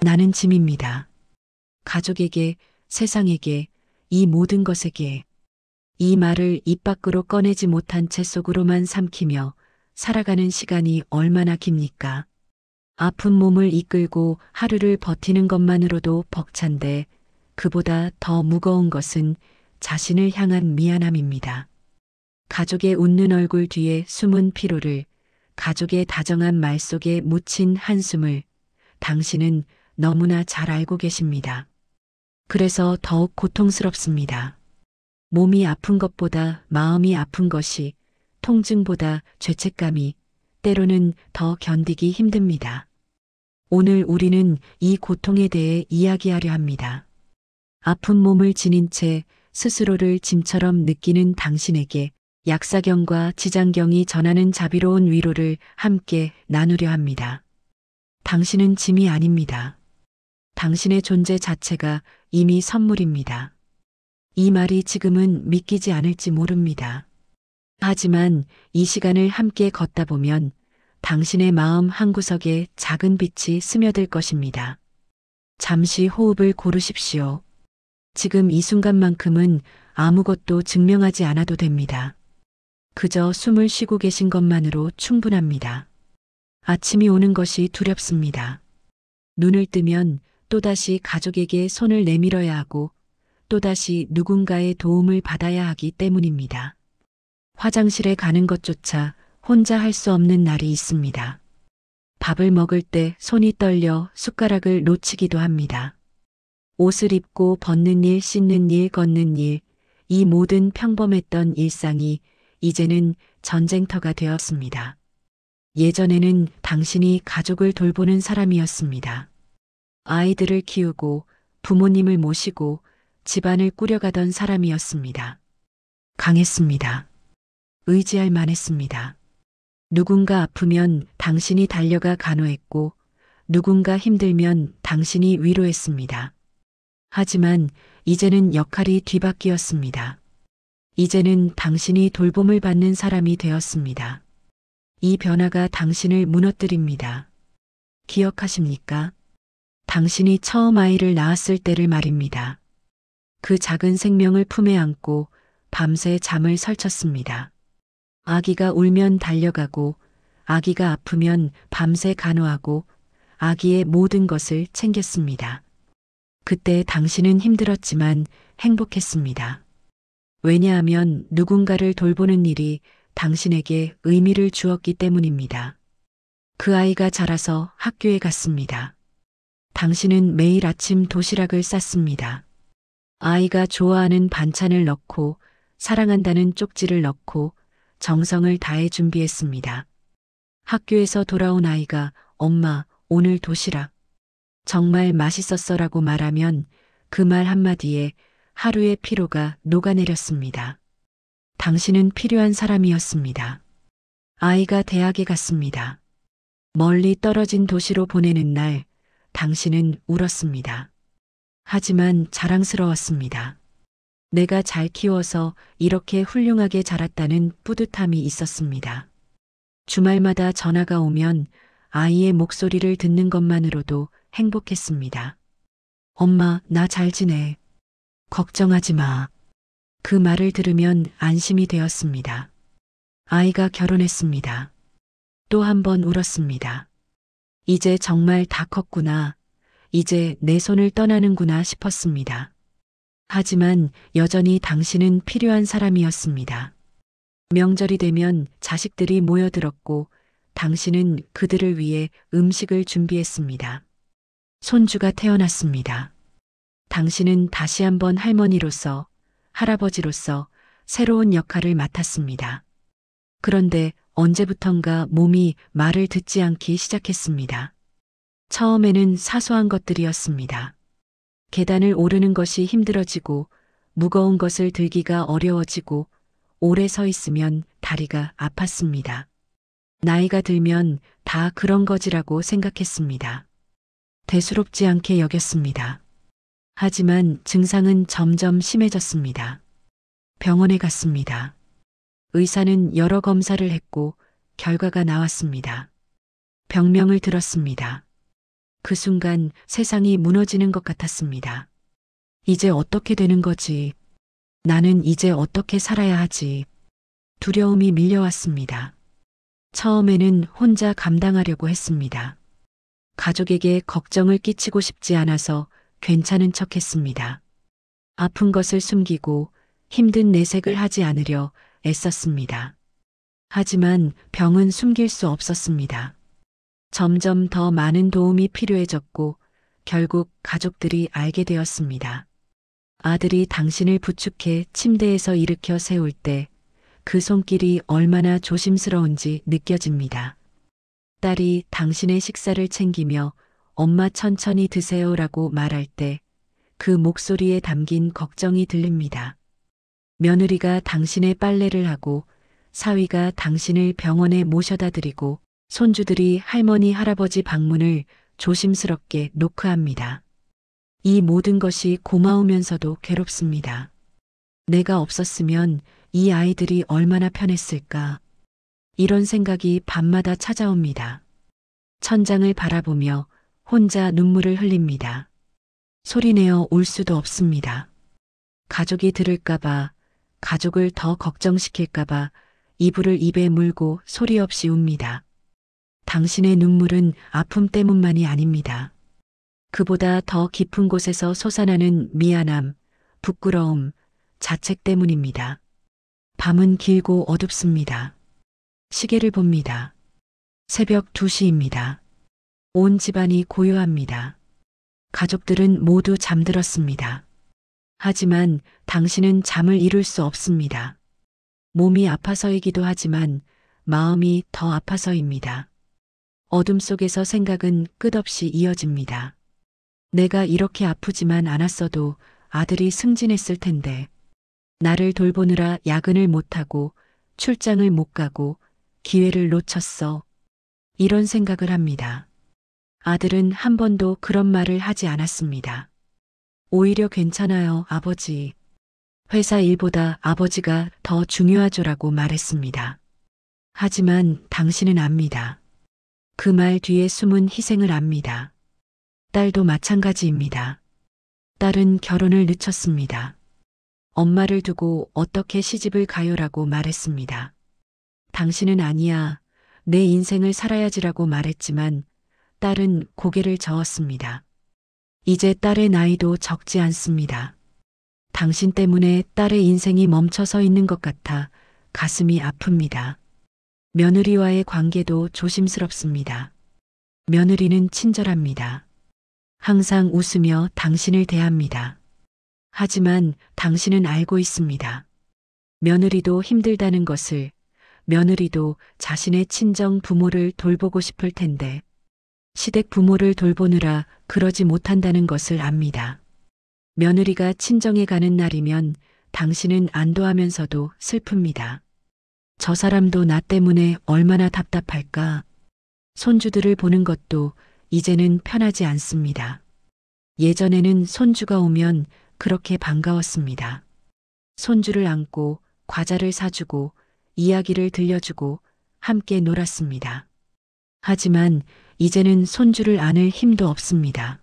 나는 짐입니다. 가족에게, 세상에게, 이 모든 것에게. 이 말을 입 밖으로 꺼내지 못한 채 속으로만 삼키며 살아가는 시간이 얼마나 깁니까? 아픈 몸을 이끌고 하루를 버티는 것만으로도 벅찬데 그보다 더 무거운 것은 자신을 향한 미안함입니다. 가족의 웃는 얼굴 뒤에 숨은 피로를, 가족의 다정한 말 속에 묻힌 한숨을 당신은 너무나 잘 알고 계십니다. 그래서 더욱 고통스럽습니다. 몸이 아픈 것보다 마음이 아픈 것이, 통증보다 죄책감이 때로는 더 견디기 힘듭니다. 오늘 우리는 이 고통에 대해 이야기하려 합니다. 아픈 몸을 지닌 채 스스로를 짐처럼 느끼는 당신에게 약사경과 지장경이 전하는 자비로운 위로를 함께 나누려 합니다. 당신은 짐이 아닙니다. 당신의 존재 자체가 이미 선물입니다. 이 말이 지금은 믿기지 않을지 모릅니다. 하지만 이 시간을 함께 걷다 보면 당신의 마음 한구석에 작은 빛이 스며들 것입니다. 잠시 호흡을 고르십시오. 지금 이 순간만큼은 아무것도 증명하지 않아도 됩니다. 그저 숨을 쉬고 계신 것만으로 충분합니다. 아침이 오는 것이 두렵습니다. 눈을 뜨면 또다시 가족에게 손을 내밀어야 하고 또다시 누군가의 도움을 받아야 하기 때문입니다. 화장실에 가는 것조차 혼자 할 수 없는 날이 있습니다. 밥을 먹을 때 손이 떨려 숟가락을 놓치기도 합니다. 옷을 입고 벗는 일, 씻는 일, 걷는 일, 이 모든 평범했던 일상이 이제는 전쟁터가 되었습니다. 예전에는 당신이 가족을 돌보는 사람이었습니다. 아이들을 키우고 부모님을 모시고 집안을 꾸려가던 사람이었습니다. 강했습니다. 의지할 만했습니다. 누군가 아프면 당신이 달려가 간호했고 누군가 힘들면 당신이 위로했습니다. 하지만 이제는 역할이 뒤바뀌었습니다. 이제는 당신이 돌봄을 받는 사람이 되었습니다. 이 변화가 당신을 무너뜨립니다. 기억하십니까? 당신이 처음 아이를 낳았을 때를 말입니다. 그 작은 생명을 품에 안고 밤새 잠을 설쳤습니다. 아기가 울면 달려가고 아기가 아프면 밤새 간호하고 아기의 모든 것을 챙겼습니다. 그때 당신은 힘들었지만 행복했습니다. 왜냐하면 누군가를 돌보는 일이 당신에게 의미를 주었기 때문입니다. 그 아이가 자라서 학교에 갔습니다. 당신은 매일 아침 도시락을 쌌습니다. 아이가 좋아하는 반찬을 넣고 사랑한다는 쪽지를 넣고 정성을 다해 준비했습니다. 학교에서 돌아온 아이가 엄마, 오늘 도시락 정말 맛있었어라고 말하면 그 말 한마디에 하루의 피로가 녹아내렸습니다. 당신은 필요한 사람이었습니다. 아이가 대학에 갔습니다. 멀리 떨어진 도시로 보내는 날 당신은 울었습니다. 하지만 자랑스러웠습니다. 내가 잘 키워서 이렇게 훌륭하게 자랐다는 뿌듯함이 있었습니다. 주말마다 전화가 오면 아이의 목소리를 듣는 것만으로도 행복했습니다. 엄마, 나 잘 지내. 걱정하지 마. 그 말을 들으면 안심이 되었습니다. 아이가 결혼했습니다. 또 한 번 울었습니다. 이제 정말 다 컸구나. 이제 내 손을 떠나는구나 싶었습니다. 하지만 여전히 당신은 필요한 사람이었습니다. 명절이 되면 자식들이 모여들었고 당신은 그들을 위해 음식을 준비했습니다. 손주가 태어났습니다. 당신은 다시 한번 할머니로서, 할아버지로서 새로운 역할을 맡았습니다. 그런데 언제부턴가 몸이 말을 듣지 않기 시작했습니다. 처음에는 사소한 것들이었습니다. 계단을 오르는 것이 힘들어지고 무거운 것을 들기가 어려워지고 오래 서 있으면 다리가 아팠습니다. 나이가 들면 다 그런 거지라고 생각했습니다. 대수롭지 않게 여겼습니다. 하지만 증상은 점점 심해졌습니다. 병원에 갔습니다. 의사는 여러 검사를 했고 결과가 나왔습니다. 병명을 들었습니다. 그 순간 세상이 무너지는 것 같았습니다. 이제 어떻게 되는 거지? 나는 이제 어떻게 살아야 하지? 두려움이 밀려왔습니다. 처음에는 혼자 감당하려고 했습니다. 가족에게 걱정을 끼치고 싶지 않아서 괜찮은 척 했습니다. 아픈 것을 숨기고 힘든 내색을 하지 않으려 애썼습니다. 하지만 병은 숨길 수 없었습니다. 점점 더 많은 도움이 필요해졌고 결국 가족들이 알게 되었습니다. 아들이 당신을 부축해 침대에서 일으켜 세울 때 그 손길이 얼마나 조심스러운지 느껴집니다. 딸이 당신의 식사를 챙기며 엄마 천천히 드세요라고 말할 때 그 목소리에 담긴 걱정이 들립니다. 며느리가 당신의 빨래를 하고 사위가 당신을 병원에 모셔다 드리고 손주들이 할머니 할아버지 방문을 조심스럽게 노크합니다. 이 모든 것이 고마우면서도 괴롭습니다. 내가 없었으면 이 아이들이 얼마나 편했을까? 이런 생각이 밤마다 찾아옵니다. 천장을 바라보며 혼자 눈물을 흘립니다. 소리내어 울 수도 없습니다. 가족이 들을까봐, 가족을 더 걱정시킬까봐 이불을 입에 물고 소리 없이 웁니다. 당신의 눈물은 아픔 때문만이 아닙니다. 그보다 더 깊은 곳에서 솟아나는 미안함, 부끄러움, 자책 때문입니다. 밤은 길고 어둡습니다. 시계를 봅니다. 새벽 2시입니다. 온 집안이 고요합니다. 가족들은 모두 잠들었습니다. 하지만 당신은 잠을 이룰 수 없습니다. 몸이 아파서이기도 하지만 마음이 더 아파서입니다. 어둠 속에서 생각은 끝없이 이어집니다. 내가 이렇게 아프지만 않았어도 아들이 승진했을 텐데, 나를 돌보느라 야근을 못하고 출장을 못 가고 기회를 놓쳤어. 이런 생각을 합니다. 아들은 한 번도 그런 말을 하지 않았습니다. 오히려 괜찮아요, 아버지. 회사 일보다 아버지가 더 중요하죠라고 말했습니다. 하지만 당신은 압니다. 그 말 뒤에 숨은 희생을 압니다. 딸도 마찬가지입니다. 딸은 결혼을 늦췄습니다. 엄마를 두고 어떻게 시집을 가요라고 말했습니다. 당신은 아니야, 내 인생을 살아야지라고 말했지만 딸은 고개를 저었습니다. 이제 딸의 나이도 적지 않습니다. 당신 때문에 딸의 인생이 멈춰서 있는 것 같아 가슴이 아픕니다. 며느리와의 관계도 조심스럽습니다. 며느리는 친절합니다. 항상 웃으며 당신을 대합니다. 하지만 당신은 알고 있습니다. 며느리도 힘들다는 것을, 며느리도 자신의 친정 부모를 돌보고 싶을 텐데, 시댁 부모를 돌보느라 그러지 못한다는 것을 압니다. 며느리가 친정에 가는 날이면 당신은 안도하면서도 슬픕니다. 저 사람도 나 때문에 얼마나 답답할까? 손주들을 보는 것도 이제는 편하지 않습니다. 예전에는 손주가 오면 그렇게 반가웠습니다. 손주를 안고 과자를 사주고 이야기를 들려주고 함께 놀았습니다. 하지만 이제는 손주를 안을 힘도 없습니다.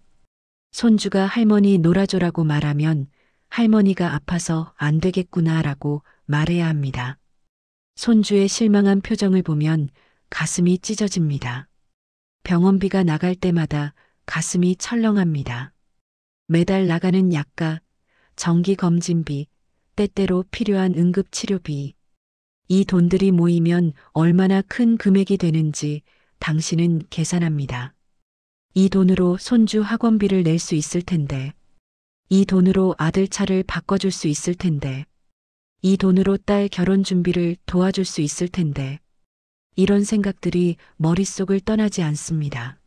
손주가 할머니 놀아줘라고 말하면 할머니가 아파서 안 되겠구나라고 말해야 합니다. 손주의 실망한 표정을 보면 가슴이 찢어집니다. 병원비가 나갈 때마다 가슴이 철렁합니다. 매달 나가는 약값, 정기검진비, 때때로 필요한 응급치료비. 이 돈들이 모이면 얼마나 큰 금액이 되는지 당신은 계산합니다. 이 돈으로 손주 학원비를 낼 수 있을 텐데, 이 돈으로 아들 차를 바꿔줄 수 있을 텐데, 이 돈으로 딸 결혼 준비를 도와줄 수 있을 텐데, 이런 생각들이 머릿속을 떠나지 않습니다.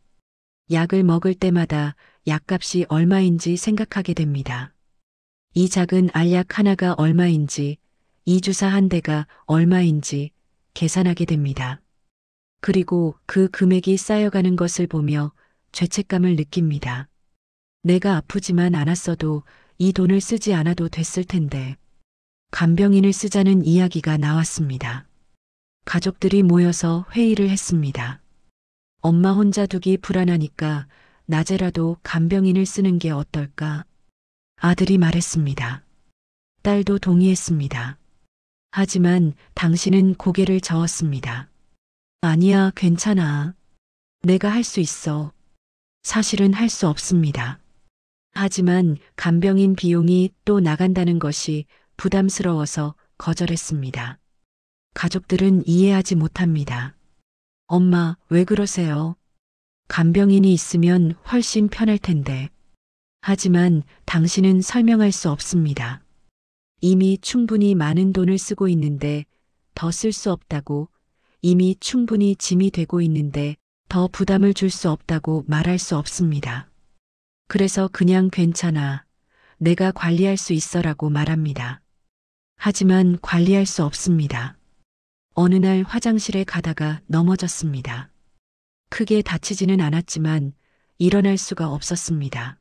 약을 먹을 때마다 약값이 얼마인지 생각하게 됩니다. 이 작은 알약 하나가 얼마인지, 이 주사 한 대가 얼마인지 계산하게 됩니다. 그리고 그 금액이 쌓여가는 것을 보며 죄책감을 느낍니다. 내가 아프지만 않았어도 이 돈을 쓰지 않아도 됐을 텐데. 간병인을 쓰자는 이야기가 나왔습니다. 가족들이 모여서 회의를 했습니다. 엄마 혼자 두기 불안하니까 낮에라도 간병인을 쓰는 게 어떨까? 아들이 말했습니다. 딸도 동의했습니다. 하지만 당신은 고개를 저었습니다. 아니야, 괜찮아. 내가 할 수 있어. 사실은 할 수 없습니다. 하지만 간병인 비용이 또 나간다는 것이 부담스러워서 거절했습니다. 가족들은 이해하지 못합니다. 엄마, 왜 그러세요? 간병인이 있으면 훨씬 편할 텐데. 하지만 당신은 설명할 수 없습니다. 이미 충분히 많은 돈을 쓰고 있는데 더 쓸 수 없다고, 이미 충분히 짐이 되고 있는데 더 부담을 줄 수 없다고 말할 수 없습니다. 그래서 그냥 괜찮아. 내가 관리할 수 있어라고 말합니다. 하지만 관리할 수 없습니다. 어느 날 화장실에 가다가 넘어졌습니다. 크게 다치지는 않았지만 일어날 수가 없었습니다.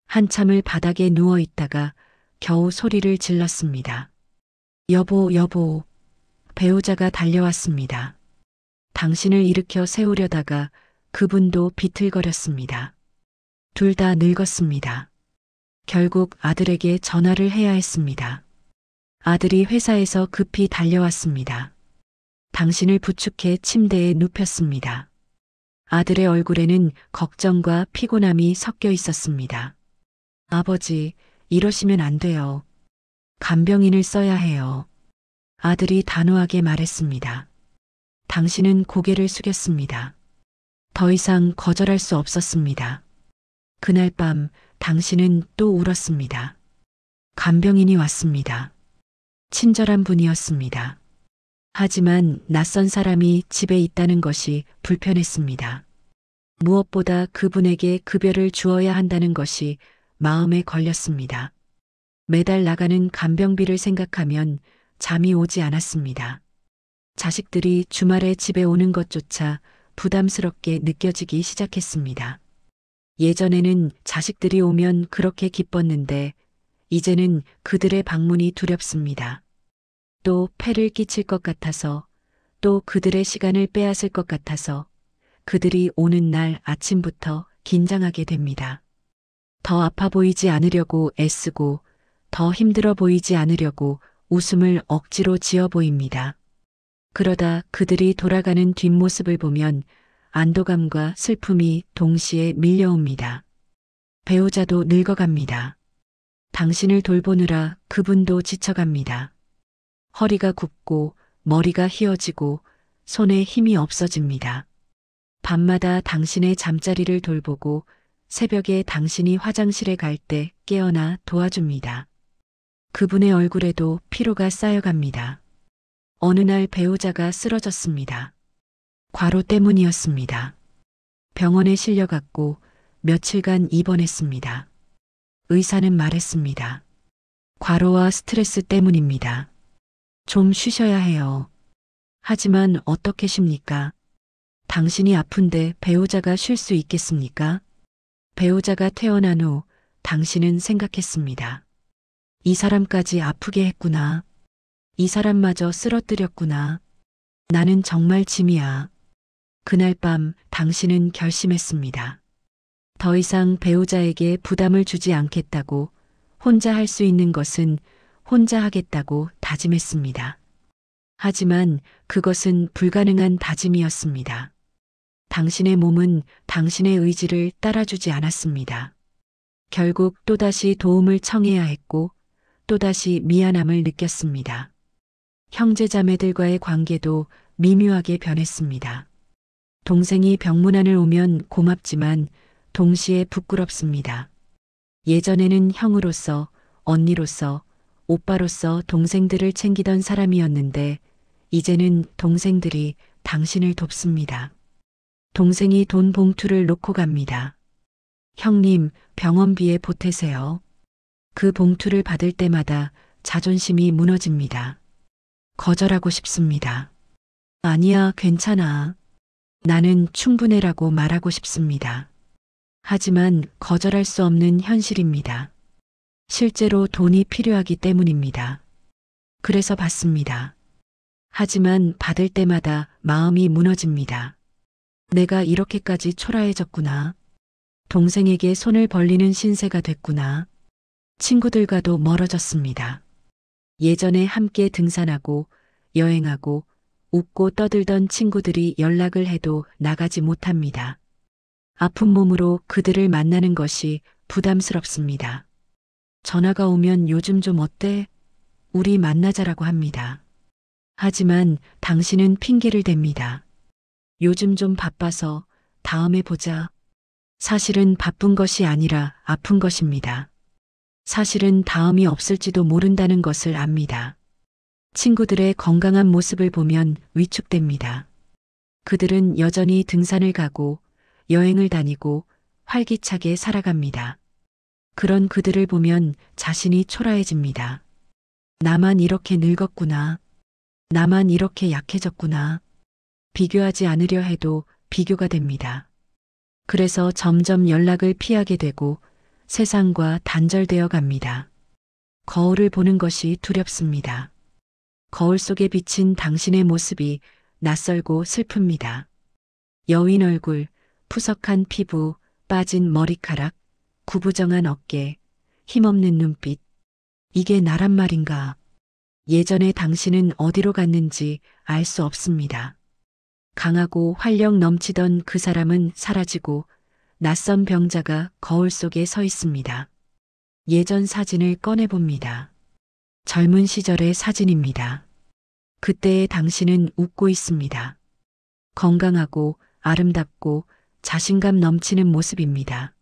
한참을 바닥에 누워 있다가 겨우 소리를 질렀습니다. 여보, 여보. 배우자가 달려왔습니다. 당신을 일으켜 세우려다가 그분도 비틀거렸습니다. 둘 다 늙었습니다. 결국 아들에게 전화를 해야 했습니다. 아들이 회사에서 급히 달려왔습니다. 당신을 부축해 침대에 눕혔습니다. 아들의 얼굴에는 걱정과 피곤함이 섞여 있었습니다. 아버지, 이러시면 안 돼요. 간병인을 써야 해요. 아들이 단호하게 말했습니다. 당신은 고개를 숙였습니다. 더 이상 거절할 수 없었습니다. 그날 밤 당신은 또 울었습니다. 간병인이 왔습니다. 친절한 분이었습니다. 하지만 낯선 사람이 집에 있다는 것이 불편했습니다. 무엇보다 그분에게 급여를 주어야 한다는 것이 마음에 걸렸습니다. 매달 나가는 간병비를 생각하면 잠이 오지 않았습니다. 자식들이 주말에 집에 오는 것조차 부담스럽게 느껴지기 시작했습니다. 예전에는 자식들이 오면 그렇게 기뻤는데 이제는 그들의 방문이 두렵습니다. 또 폐를 끼칠 것 같아서, 또 그들의 시간을 빼앗을 것 같아서 그들이 오는 날 아침부터 긴장하게 됩니다. 더 아파 보이지 않으려고 애쓰고, 더 힘들어 보이지 않으려고 웃음을 억지로 지어 보입니다. 그러다 그들이 돌아가는 뒷모습을 보면 안도감과 슬픔이 동시에 밀려옵니다. 배우자도 늙어갑니다. 당신을 돌보느라 그분도 지쳐갑니다. 허리가 굽고 머리가 휘어지고 손에 힘이 없어집니다. 밤마다 당신의 잠자리를 돌보고 새벽에 당신이 화장실에 갈 때 깨어나 도와줍니다. 그분의 얼굴에도 피로가 쌓여갑니다. 어느 날 배우자가 쓰러졌습니다. 과로 때문이었습니다. 병원에 실려갔고 며칠간 입원했습니다. 의사는 말했습니다. 과로와 스트레스 때문입니다. 좀 쉬셔야 해요. 하지만 어떻게 쉽니까? 당신이 아픈데 배우자가 쉴 수 있겠습니까? 배우자가 퇴원한 후 당신은 생각했습니다. 이 사람까지 아프게 했구나. 이 사람마저 쓰러뜨렸구나. 나는 정말 짐이야. 그날 밤 당신은 결심했습니다. 더 이상 배우자에게 부담을 주지 않겠다고, 혼자 할 수 있는 것은 혼자 하겠다고 다짐했습니다. 하지만 그것은 불가능한 다짐이었습니다. 당신의 몸은 당신의 의지를 따라주지 않았습니다. 결국 또다시 도움을 청해야 했고 또다시 미안함을 느꼈습니다. 형제자매들과의 관계도 미묘하게 변했습니다. 동생이 병문안을 오면 고맙지만 동시에 부끄럽습니다. 예전에는 형으로서, 언니로서, 오빠로서 동생들을 챙기던 사람이었는데 이제는 동생들이 당신을 돕습니다. 동생이 돈 봉투를 놓고 갑니다. 형님, 병원비에 보태세요. 그 봉투를 받을 때마다 자존심이 무너집니다. 거절하고 싶습니다. 아니야, 괜찮아. 나는 충분해라고 말하고 싶습니다. 하지만 거절할 수 없는 현실입니다. 실제로 돈이 필요하기 때문입니다. 그래서 받습니다. 하지만 받을 때마다 마음이 무너집니다. 내가 이렇게까지 초라해졌구나. 동생에게 손을 벌리는 신세가 됐구나. 친구들과도 멀어졌습니다. 예전에 함께 등산하고 여행하고 웃고 떠들던 친구들이 연락을 해도 나가지 못합니다. 아픈 몸으로 그들을 만나는 것이 부담스럽습니다. 전화가 오면 요즘 좀 어때? 우리 만나자라고 합니다. 하지만 당신은 핑계를 댑니다. 요즘 좀 바빠서 다음에 보자. 사실은 바쁜 것이 아니라 아픈 것입니다. 사실은 다음이 없을지도 모른다는 것을 압니다. 친구들의 건강한 모습을 보면 위축됩니다. 그들은 여전히 등산을 가고 여행을 다니고 활기차게 살아갑니다. 그런 그들을 보면 자신이 초라해집니다. 나만 이렇게 늙었구나. 나만 이렇게 약해졌구나. 비교하지 않으려 해도 비교가 됩니다. 그래서 점점 연락을 피하게 되고 세상과 단절되어 갑니다. 거울을 보는 것이 두렵습니다. 거울 속에 비친 당신의 모습이 낯설고 슬픕니다. 여윈 얼굴, 푸석한 피부, 빠진 머리카락, 구부정한 어깨, 힘없는 눈빛. 이게 나란 말인가? 예전에 당신은 어디로 갔는지 알 수 없습니다. 강하고 활력 넘치던 그 사람은 사라지고 낯선 병자가 거울 속에 서 있습니다. 예전 사진을 꺼내봅니다. 젊은 시절의 사진입니다. 그때의 당신은 웃고 있습니다. 건강하고 아름답고 자신감 넘치는 모습입니다.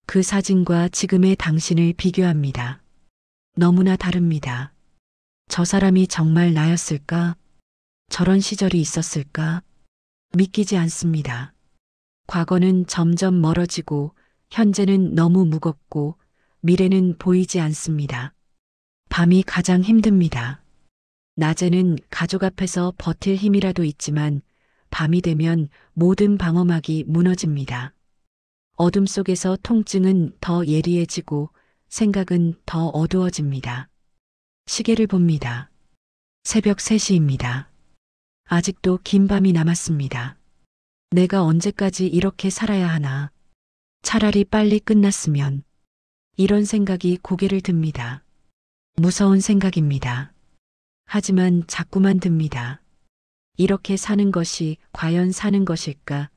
그 사진과 지금의 당신을 비교합니다. 너무나 다릅니다. 저 사람이 정말 나였을까? 저런 시절이 있었을까? 믿기지 않습니다. 과거는 점점 멀어지고 현재는 너무 무겁고 미래는 보이지 않습니다. 밤이 가장 힘듭니다. 낮에는 가족 앞에서 버틸 힘이라도 있지만 밤이 되면 모든 방어막이 무너집니다. 어둠 속에서 통증은 더 예리해지고 생각은 더 어두워집니다. 시계를 봅니다. 새벽 3시입니다. 아직도 긴 밤이 남았습니다. 내가 언제까지 이렇게 살아야 하나. 차라리 빨리 끝났으면. 이런 생각이 고개를 듭니다. 무서운 생각입니다. 하지만 자꾸만 듭니다. 이렇게 사는 것이 과연 사는 것일까?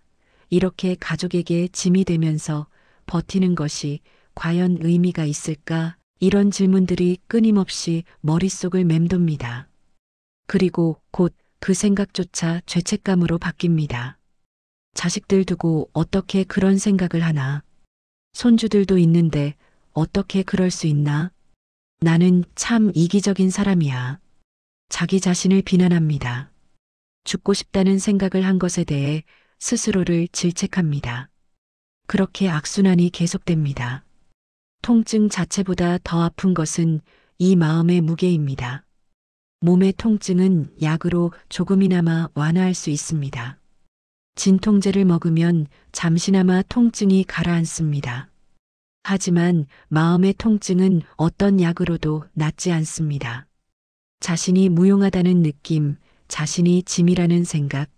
이렇게 가족에게 짐이 되면서 버티는 것이 과연 의미가 있을까? 이런 질문들이 끊임없이 머릿속을 맴돕니다. 그리고 곧 그 생각조차 죄책감으로 바뀝니다. 자식들 두고 어떻게 그런 생각을 하나? 손주들도 있는데 어떻게 그럴 수 있나? 나는 참 이기적인 사람이야. 자기 자신을 비난합니다. 죽고 싶다는 생각을 한 것에 대해 스스로를 질책합니다. 그렇게 악순환이 계속됩니다. 통증 자체보다 더 아픈 것은 이 마음의 무게입니다. 몸의 통증은 약으로 조금이나마 완화할 수 있습니다. 진통제를 먹으면 잠시나마 통증이 가라앉습니다. 하지만 마음의 통증은 어떤 약으로도 낫지 않습니다. 자신이 무용하다는 느낌, 자신이 짐이라는 생각,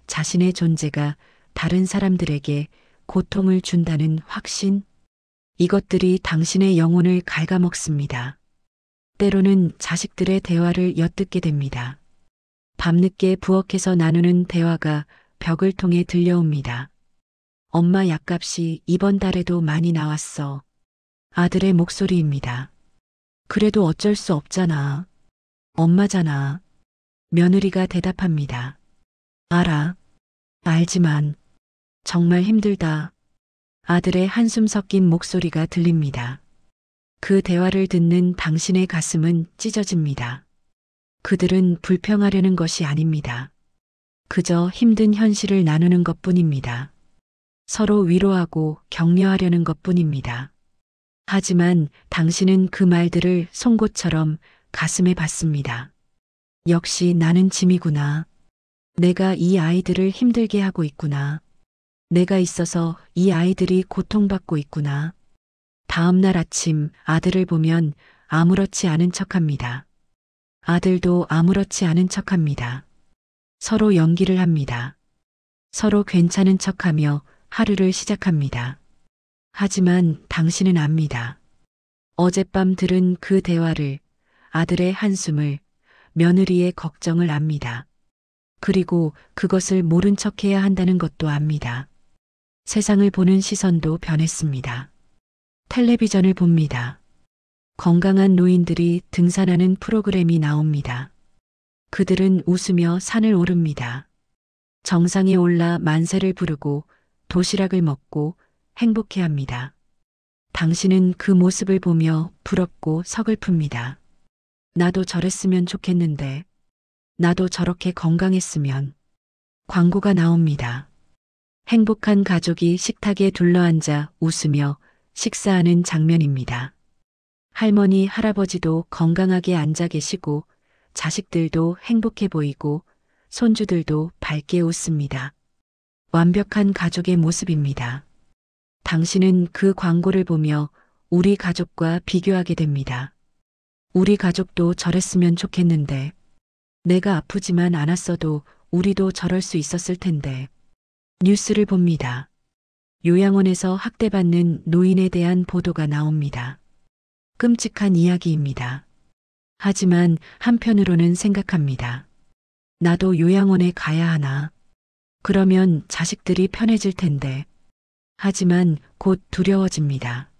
자신의 존재가 다른 사람들에게 고통을 준다는 확신, 이것들이 당신의 영혼을 갉아먹습니다. 때로는 자식들의 대화를 엿듣게 됩니다. 밤늦게 부엌에서 나누는 대화가 벽을 통해 들려옵니다. 엄마 약값이 이번 달에도 많이 나왔어. 아들의 목소리입니다. 그래도 어쩔 수 없잖아. 엄마잖아. 며느리가 대답합니다. 알아. 알지만 정말 힘들다. 아들의 한숨 섞인 목소리가 들립니다. 그 대화를 듣는 당신의 가슴은 찢어집니다. 그들은 불평하려는 것이 아닙니다. 그저 힘든 현실을 나누는 것뿐입니다. 서로 위로하고 격려하려는 것뿐입니다. 하지만 당신은 그 말들을 송곳처럼 가슴에 받습니다. 역시 나는 짐이구나. 내가 이 아이들을 힘들게 하고 있구나. 내가 있어서 이 아이들이 고통받고 있구나. 다음 날 아침 아들을 보면 아무렇지 않은 척합니다. 아들도 아무렇지 않은 척합니다. 서로 연기를 합니다. 서로 괜찮은 척하며 하루를 시작합니다. 하지만 당신은 압니다. 어젯밤 들은 그 대화를, 아들의 한숨을, 며느리의 걱정을 압니다. 그리고 그것을 모른 척해야 한다는 것도 압니다. 세상을 보는 시선도 변했습니다. 텔레비전을 봅니다. 건강한 노인들이 등산하는 프로그램이 나옵니다. 그들은 웃으며 산을 오릅니다. 정상에 올라 만세를 부르고 도시락을 먹고 행복해합니다. 당신은 그 모습을 보며 부럽고 서글픕니다. 나도 저랬으면 좋겠는데, 나도 저렇게 건강했으면. 광고가 나옵니다. 행복한 가족이 식탁에 둘러앉아 웃으며 식사하는 장면입니다. 할머니, 할아버지도 건강하게 앉아 계시고 자식들도 행복해 보이고 손주들도 밝게 웃습니다. 완벽한 가족의 모습입니다. 당신은 그 광고를 보며 우리 가족과 비교하게 됩니다. 우리 가족도 저랬으면 좋겠는데, 내가 아프지만 않았어도 우리도 저럴 수 있었을 텐데. 뉴스를 봅니다. 요양원에서 학대받는 노인에 대한 보도가 나옵니다. 끔찍한 이야기입니다. 하지만 한편으로는 생각합니다. 나도 요양원에 가야 하나? 그러면 자식들이 편해질 텐데. 하지만 곧 두려워집니다.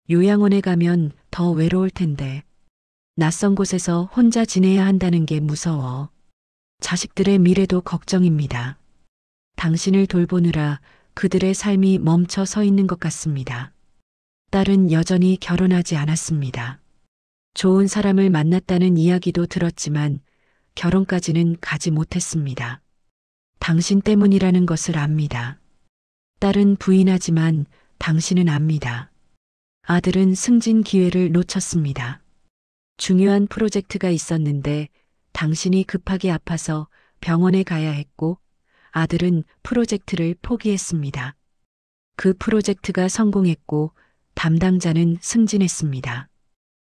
요양원에 가면 더 외로울 텐데. 낯선 곳에서 혼자 지내야 한다는 게 무서워. 자식들의 미래도 걱정입니다. 당신을 돌보느라 그들의 삶이 멈춰 서 있는 것 같습니다. 딸은 여전히 결혼하지 않았습니다. 좋은 사람을 만났다는 이야기도 들었지만 결혼까지는 가지 못했습니다. 당신 때문이라는 것을 압니다. 딸은 부인하지만 당신은 압니다. 아들은 승진 기회를 놓쳤습니다. 중요한 프로젝트가 있었는데 당신이 급하게 아파서 병원에 가야 했고 아들은 프로젝트를 포기했습니다. 그 프로젝트가 성공했고 담당자는 승진했습니다.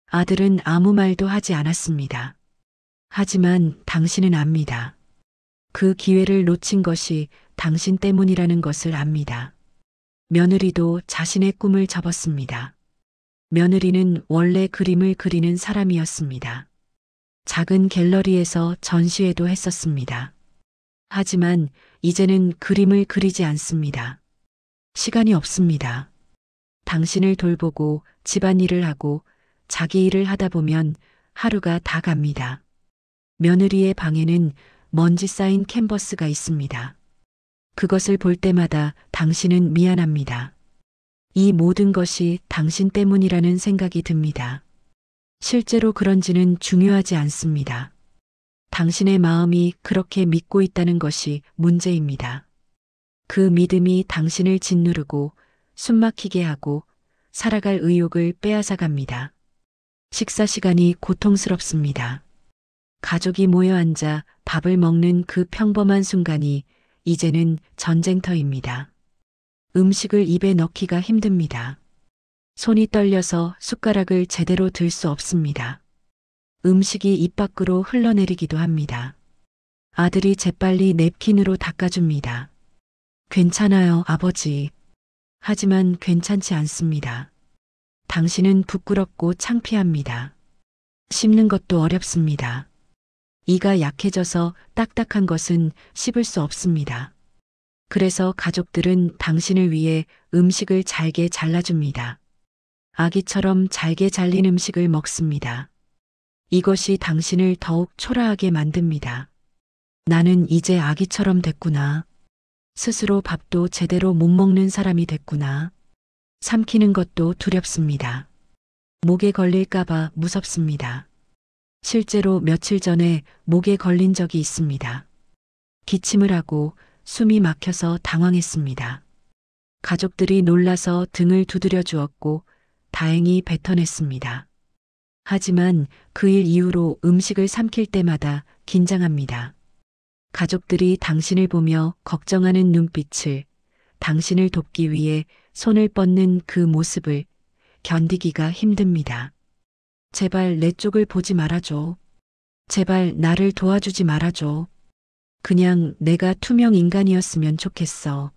아들은 아무 말도 하지 않았습니다. 하지만 당신은 압니다. 그 기회를 놓친 것이 당신 때문이라는 것을 압니다. 며느리도 자신의 꿈을 접었습니다. 며느리는 원래 그림을 그리는 사람이었습니다. 작은 갤러리에서 전시회도 했었습니다. 하지만 이제는 그림을 그리지 않습니다. 시간이 없습니다. 당신을 돌보고 집안일을 하고 자기 일을 하다 보면 하루가 다 갑니다. 며느리의 방에는 먼지 쌓인 캔버스가 있습니다. 그것을 볼 때마다 당신은 미안합니다. 이 모든 것이 당신 때문이라는 생각이 듭니다. 실제로 그런지는 중요하지 않습니다. 당신의 마음이 그렇게 믿고 있다는 것이 문제입니다. 그 믿음이 당신을 짓누르고 숨막히게 하고 살아갈 의욕을 빼앗아 갑니다. 식사 시간이 고통스럽습니다. 가족이 모여 앉아 밥을 먹는 그 평범한 순간이 이제는 전쟁터입니다. 음식을 입에 넣기가 힘듭니다. 손이 떨려서 숟가락을 제대로 들 수 없습니다. 음식이 입 밖으로 흘러내리기도 합니다. 아들이 재빨리 냅킨으로 닦아줍니다. 괜찮아요, 아버지. 하지만 괜찮지 않습니다. 당신은 부끄럽고 창피합니다. 씹는 것도 어렵습니다. 이가 약해져서 딱딱한 것은 씹을 수 없습니다. 그래서 가족들은 당신을 위해 음식을 잘게 잘라줍니다. 아기처럼 잘게 잘린 음식을 먹습니다. 이것이 당신을 더욱 초라하게 만듭니다. 나는 이제 아기처럼 됐구나. 스스로 밥도 제대로 못 먹는 사람이 됐구나. 삼키는 것도 두렵습니다. 목에 걸릴까봐 무섭습니다. 실제로 며칠 전에 목에 걸린 적이 있습니다. 기침을 하고 숨이 막혀서 당황했습니다. 가족들이 놀라서 등을 두드려 주었고 다행히 뱉어냈습니다. 하지만 그 일 이후로 음식을 삼킬 때마다 긴장합니다. 가족들이 당신을 보며 걱정하는 눈빛을, 당신을 돕기 위해 손을 뻗는 그 모습을 견디기가 힘듭니다. 제발 내 쪽을 보지 말아줘. 제발 나를 도와주지 말아줘. 그냥 내가 투명 인간이었으면 좋겠어.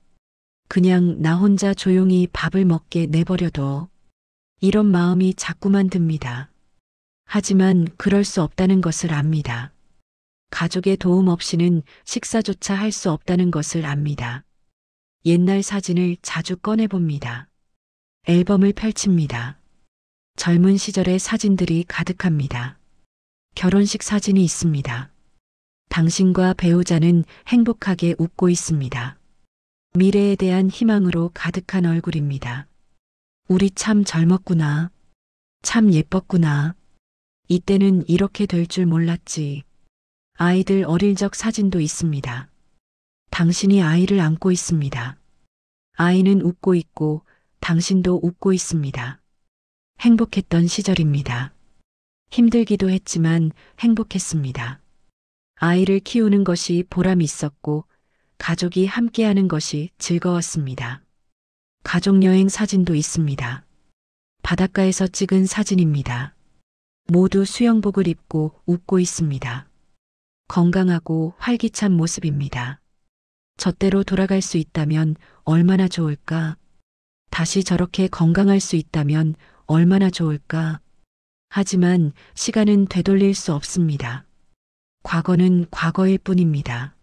그냥 나 혼자 조용히 밥을 먹게 내버려둬. 이런 마음이 자꾸만 듭니다. 하지만 그럴 수 없다는 것을 압니다. 가족의 도움 없이는 식사조차 할 수 없다는 것을 압니다. 옛날 사진을 자주 꺼내봅니다. 앨범을 펼칩니다. 젊은 시절의 사진들이 가득합니다. 결혼식 사진이 있습니다. 당신과 배우자는 행복하게 웃고 있습니다. 미래에 대한 희망으로 가득한 얼굴입니다. 우리 참 젊었구나. 참 예뻤구나. 이때는 이렇게 될 줄 몰랐지. 아이들 어릴 적 사진도 있습니다. 당신이 아이를 안고 있습니다. 아이는 웃고 있고 당신도 웃고 있습니다. 행복했던 시절입니다. 힘들기도 했지만 행복했습니다. 아이를 키우는 것이 보람 있었고 가족이 함께하는 것이 즐거웠습니다. 가족여행 사진도 있습니다. 바닷가에서 찍은 사진입니다. 모두 수영복을 입고 웃고 있습니다. 건강하고 활기찬 모습입니다. 저때로 돌아갈 수 있다면 얼마나 좋을까? 다시 저렇게 건강할 수 있다면 얼마나 좋을까? 하지만 시간은 되돌릴 수 없습니다. 과거는 과거일 뿐입니다.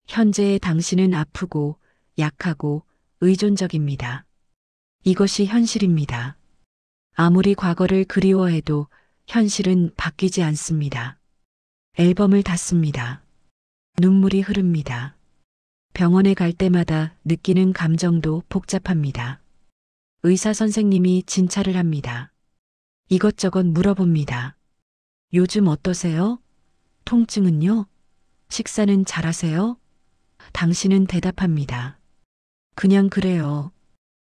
현재의 당신은 아프고 약하고 의존적입니다. 이것이 현실입니다. 아무리 과거를 그리워해도 현실은 바뀌지 않습니다. 앨범을 닫습니다. 눈물이 흐릅니다. 병원에 갈 때마다 느끼는 감정도 복잡합니다. 의사 선생님이 진찰을 합니다. 이것저것 물어봅니다. 요즘 어떠세요? 통증은요? 식사는 잘하세요? 당신은 대답합니다. 그냥 그래요.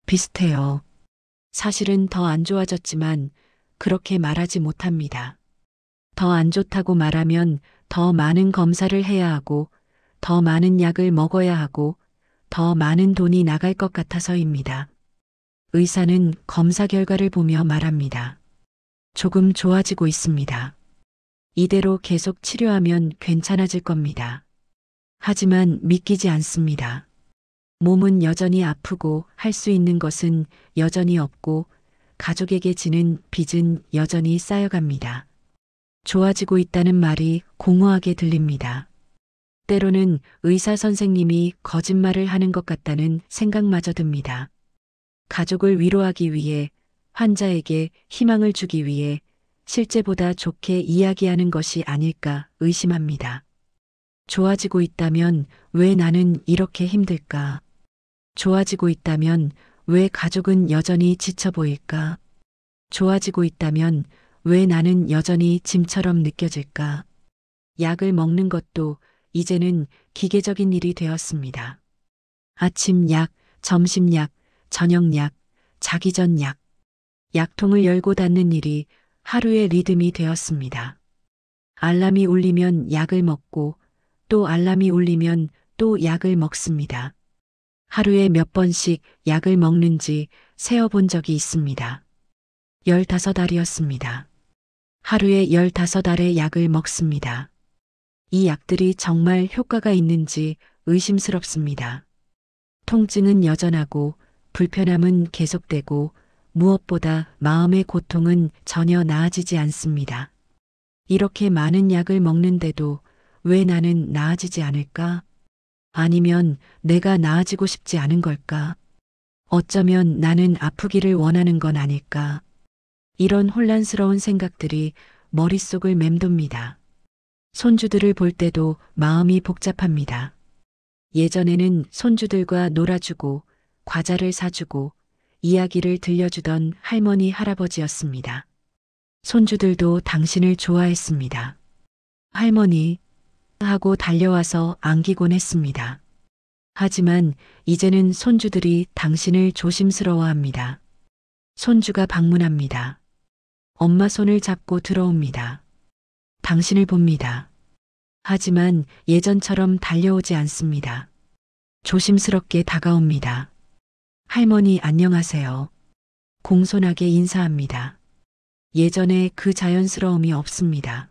비슷해요. 사실은 더 안 좋아졌지만 그렇게 말하지 못합니다. 더 안 좋다고 말하면 더 많은 검사를 해야 하고 더 많은 약을 먹어야 하고 더 많은 돈이 나갈 것 같아서입니다. 의사는 검사 결과를 보며 말합니다. 조금 좋아지고 있습니다. 이대로 계속 치료하면 괜찮아질 겁니다. 하지만 믿기지 않습니다. 몸은 여전히 아프고 할 수 있는 것은 여전히 없고 가족에게 지는 빚은 여전히 쌓여갑니다. 좋아지고 있다는 말이 공허하게 들립니다. 때로는 의사 선생님이 거짓말을 하는 것 같다는 생각마저 듭니다. 가족을 위로하기 위해, 환자에게 희망을 주기 위해 실제보다 좋게 이야기하는 것이 아닐까 의심합니다. 좋아지고 있다면 왜 나는 이렇게 힘들까? 좋아지고 있다면 왜 가족은 여전히 지쳐 보일까? 좋아지고 있다면 왜 나는 여전히 짐처럼 느껴질까? 약을 먹는 것도 이제는 기계적인 일이 되었습니다. 아침 약, 점심 약, 저녁 약, 자기 전 약. 약통을 열고 닫는 일이 하루의 리듬이 되었습니다. 알람이 울리면 약을 먹고 또 알람이 울리면 또 약을 먹습니다. 하루에 몇 번씩 약을 먹는지 세어본 적이 있습니다. 15알이었습니다. 하루에 15알의 약을 먹습니다. 이 약들이 정말 효과가 있는지 의심스럽습니다. 통증은 여전하고 불편함은 계속되고 무엇보다 마음의 고통은 전혀 나아지지 않습니다. 이렇게 많은 약을 먹는데도 왜 나는 나아지지 않을까? 아니면 내가 나아지고 싶지 않은 걸까? 어쩌면 나는 아프기를 원하는 건 아닐까? 이런 혼란스러운 생각들이 머릿속을 맴돕니다. 손주들을 볼 때도 마음이 복잡합니다. 예전에는 손주들과 놀아주고 과자를 사주고 이야기를 들려주던 할머니 할아버지였습니다. 손주들도 당신을 좋아했습니다. 할머니 하고 달려와서 안기곤 했습니다. 하지만 이제는 손주들이 당신을 조심스러워합니다. 손주가 방문합니다. 엄마 손을 잡고 들어옵니다. 당신을 봅니다. 하지만 예전처럼 달려오지 않습니다. 조심스럽게 다가옵니다. 할머니 안녕하세요. 공손하게 인사합니다. 예전에 그 자연스러움이 없습니다.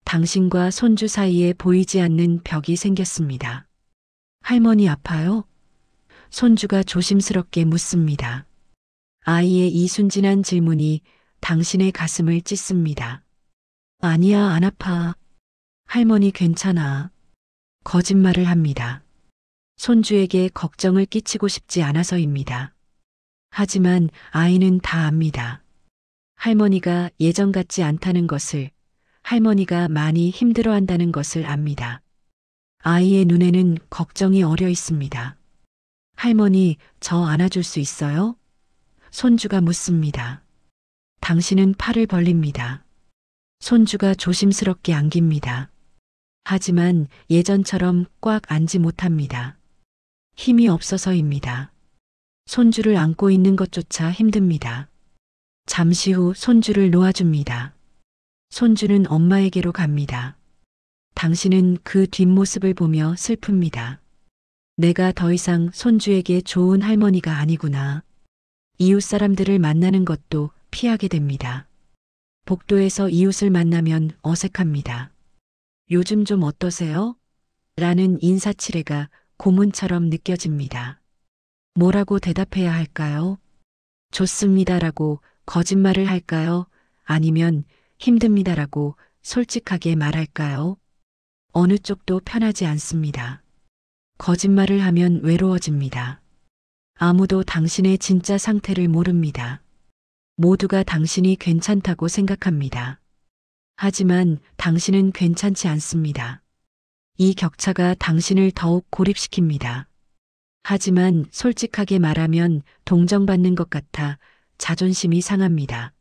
당신과 손주 사이에 보이지 않는 벽이 생겼습니다. 할머니 아파요? 손주가 조심스럽게 묻습니다. 아이의 이 순진한 질문이 당신의 가슴을 찢습니다. 아니야, 안 아파. 할머니 괜찮아. 거짓말을 합니다. 손주에게 걱정을 끼치고 싶지 않아서입니다. 하지만 아이는 다 압니다. 할머니가 예전 같지 않다는 것을, 할머니가 많이 힘들어한다는 것을 압니다. 아이의 눈에는 걱정이 어려 있습니다. 할머니, 저 안아줄 수 있어요? 손주가 묻습니다. 당신은 팔을 벌립니다. 손주가 조심스럽게 안깁니다. 하지만 예전처럼 꽉 안지 못합니다. 힘이 없어서입니다. 손주를 안고 있는 것조차 힘듭니다. 잠시 후 손주를 놓아줍니다. 손주는 엄마에게로 갑니다. 당신은 그 뒷모습을 보며 슬픕니다. 내가 더 이상 손주에게 좋은 할머니가 아니구나. 이웃 사람들을 만나는 것도 피하게 됩니다. 복도에서 이웃을 만나면 어색합니다. 요즘 좀 어떠세요? 라는 인사치레가 고문처럼 느껴집니다. 뭐라고 대답해야 할까요? 좋습니다라고 거짓말을 할까요? 아니면 힘듭니다라고 솔직하게 말할까요? 어느 쪽도 편하지 않습니다. 거짓말을 하면 외로워집니다. 아무도 당신의 진짜 상태를 모릅니다. 모두가 당신이 괜찮다고 생각합니다. 하지만 당신은 괜찮지 않습니다. 이 격차가 당신을 더욱 고립시킵니다. 하지만 솔직하게 말하면 동정받는 것 같아 자존심이 상합니다.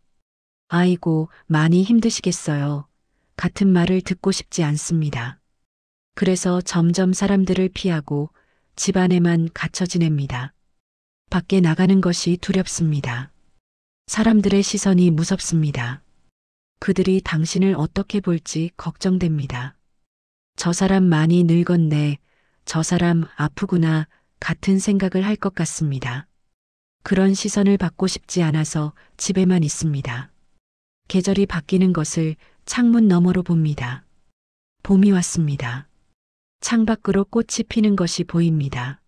아이고, 많이 힘드시겠어요. 같은 말을 듣고 싶지 않습니다. 그래서 점점 사람들을 피하고 집 안에만 갇혀 지냅니다. 밖에 나가는 것이 두렵습니다. 사람들의 시선이 무섭습니다. 그들이 당신을 어떻게 볼지 걱정됩니다. 저 사람 많이 늙었네. 저 사람 아프구나. 같은 생각을 할 것 같습니다. 그런 시선을 받고 싶지 않아서 집에만 있습니다. 계절이 바뀌는 것을 창문 너머로 봅니다. 봄이 왔습니다. 창밖으로 꽃이 피는 것이 보입니다.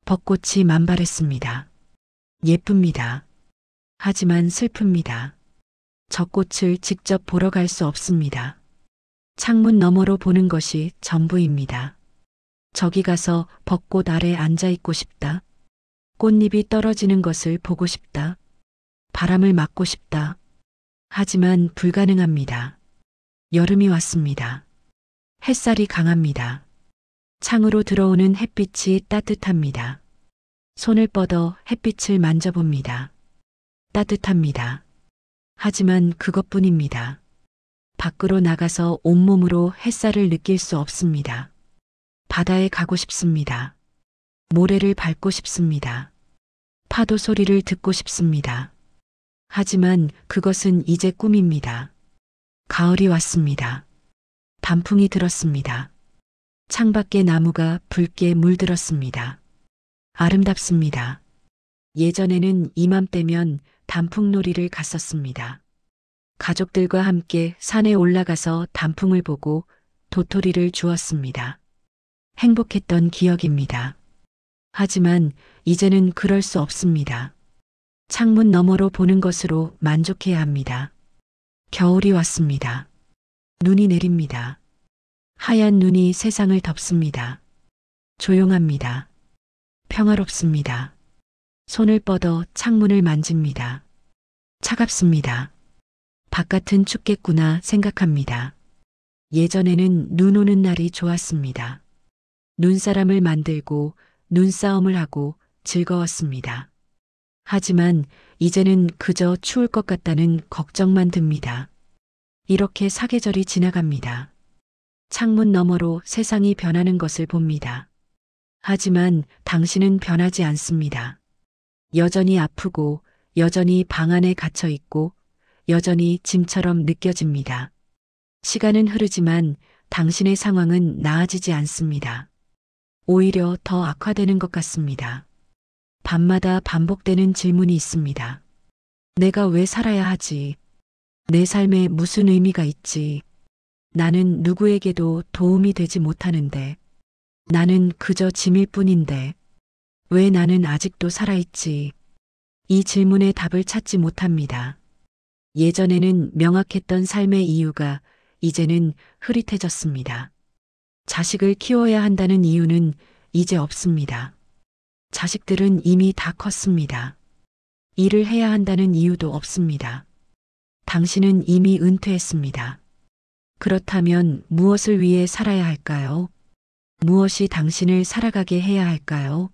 벚꽃이 만발했습니다. 예쁩니다. 하지만 슬픕니다. 저 꽃을 직접 보러 갈 수 없습니다. 창문 너머로 보는 것이 전부입니다. 저기 가서 벚꽃 아래 앉아 있고 싶다. 꽃잎이 떨어지는 것을 보고 싶다. 바람을 맞고 싶다. 하지만 불가능합니다. 여름이 왔습니다. 햇살이 강합니다. 창으로 들어오는 햇빛이 따뜻합니다. 손을 뻗어 햇빛을 만져봅니다. 따뜻합니다. 하지만 그것뿐입니다. 밖으로 나가서 온몸으로 햇살을 느낄 수 없습니다. 바다에 가고 싶습니다. 모래를 밟고 싶습니다. 파도 소리를 듣고 싶습니다. 하지만 그것은 이제 꿈입니다. 가을이 왔습니다. 단풍이 들었습니다. 창밖에 나무가 붉게 물들었습니다. 아름답습니다. 예전에는 이맘때면 단풍놀이를 갔었습니다. 가족들과 함께 산에 올라가서 단풍을 보고 도토리를 주었습니다. 행복했던 기억입니다. 하지만 이제는 그럴 수 없습니다. 창문 너머로 보는 것으로 만족해야 합니다. 겨울이 왔습니다. 눈이 내립니다. 하얀 눈이 세상을 덮습니다. 조용합니다. 평화롭습니다. 손을 뻗어 창문을 만집니다. 차갑습니다. 바깥은 춥겠구나 생각합니다. 예전에는 눈 오는 날이 좋았습니다. 눈사람을 만들고 눈싸움을 하고 즐거웠습니다. 하지만 이제는 그저 추울 것 같다는 걱정만 듭니다. 이렇게 사계절이 지나갑니다. 창문 너머로 세상이 변하는 것을 봅니다. 하지만 당신은 변하지 않습니다. 여전히 아프고 여전히 방 안에 갇혀 있고 여전히 짐처럼 느껴집니다. 시간은 흐르지만 당신의 상황은 나아지지 않습니다. 오히려 더 악화되는 것 같습니다. 밤마다 반복되는 질문이 있습니다. 내가 왜 살아야 하지? 내 삶에 무슨 의미가 있지? 나는 누구에게도 도움이 되지 못하는데. 나는 그저 짐일 뿐인데. 왜 나는 아직도 살아있지? 이 질문에 답을 찾지 못합니다. 예전에는 명확했던 삶의 이유가 이제는 흐릿해졌습니다. 자식을 키워야 한다는 이유는 이제 없습니다. 자식들은 이미 다 컸습니다. 일을 해야 한다는 이유도 없습니다. 당신은 이미 은퇴했습니다. 그렇다면 무엇을 위해 살아야 할까요? 무엇이 당신을 살아가게 해야 할까요?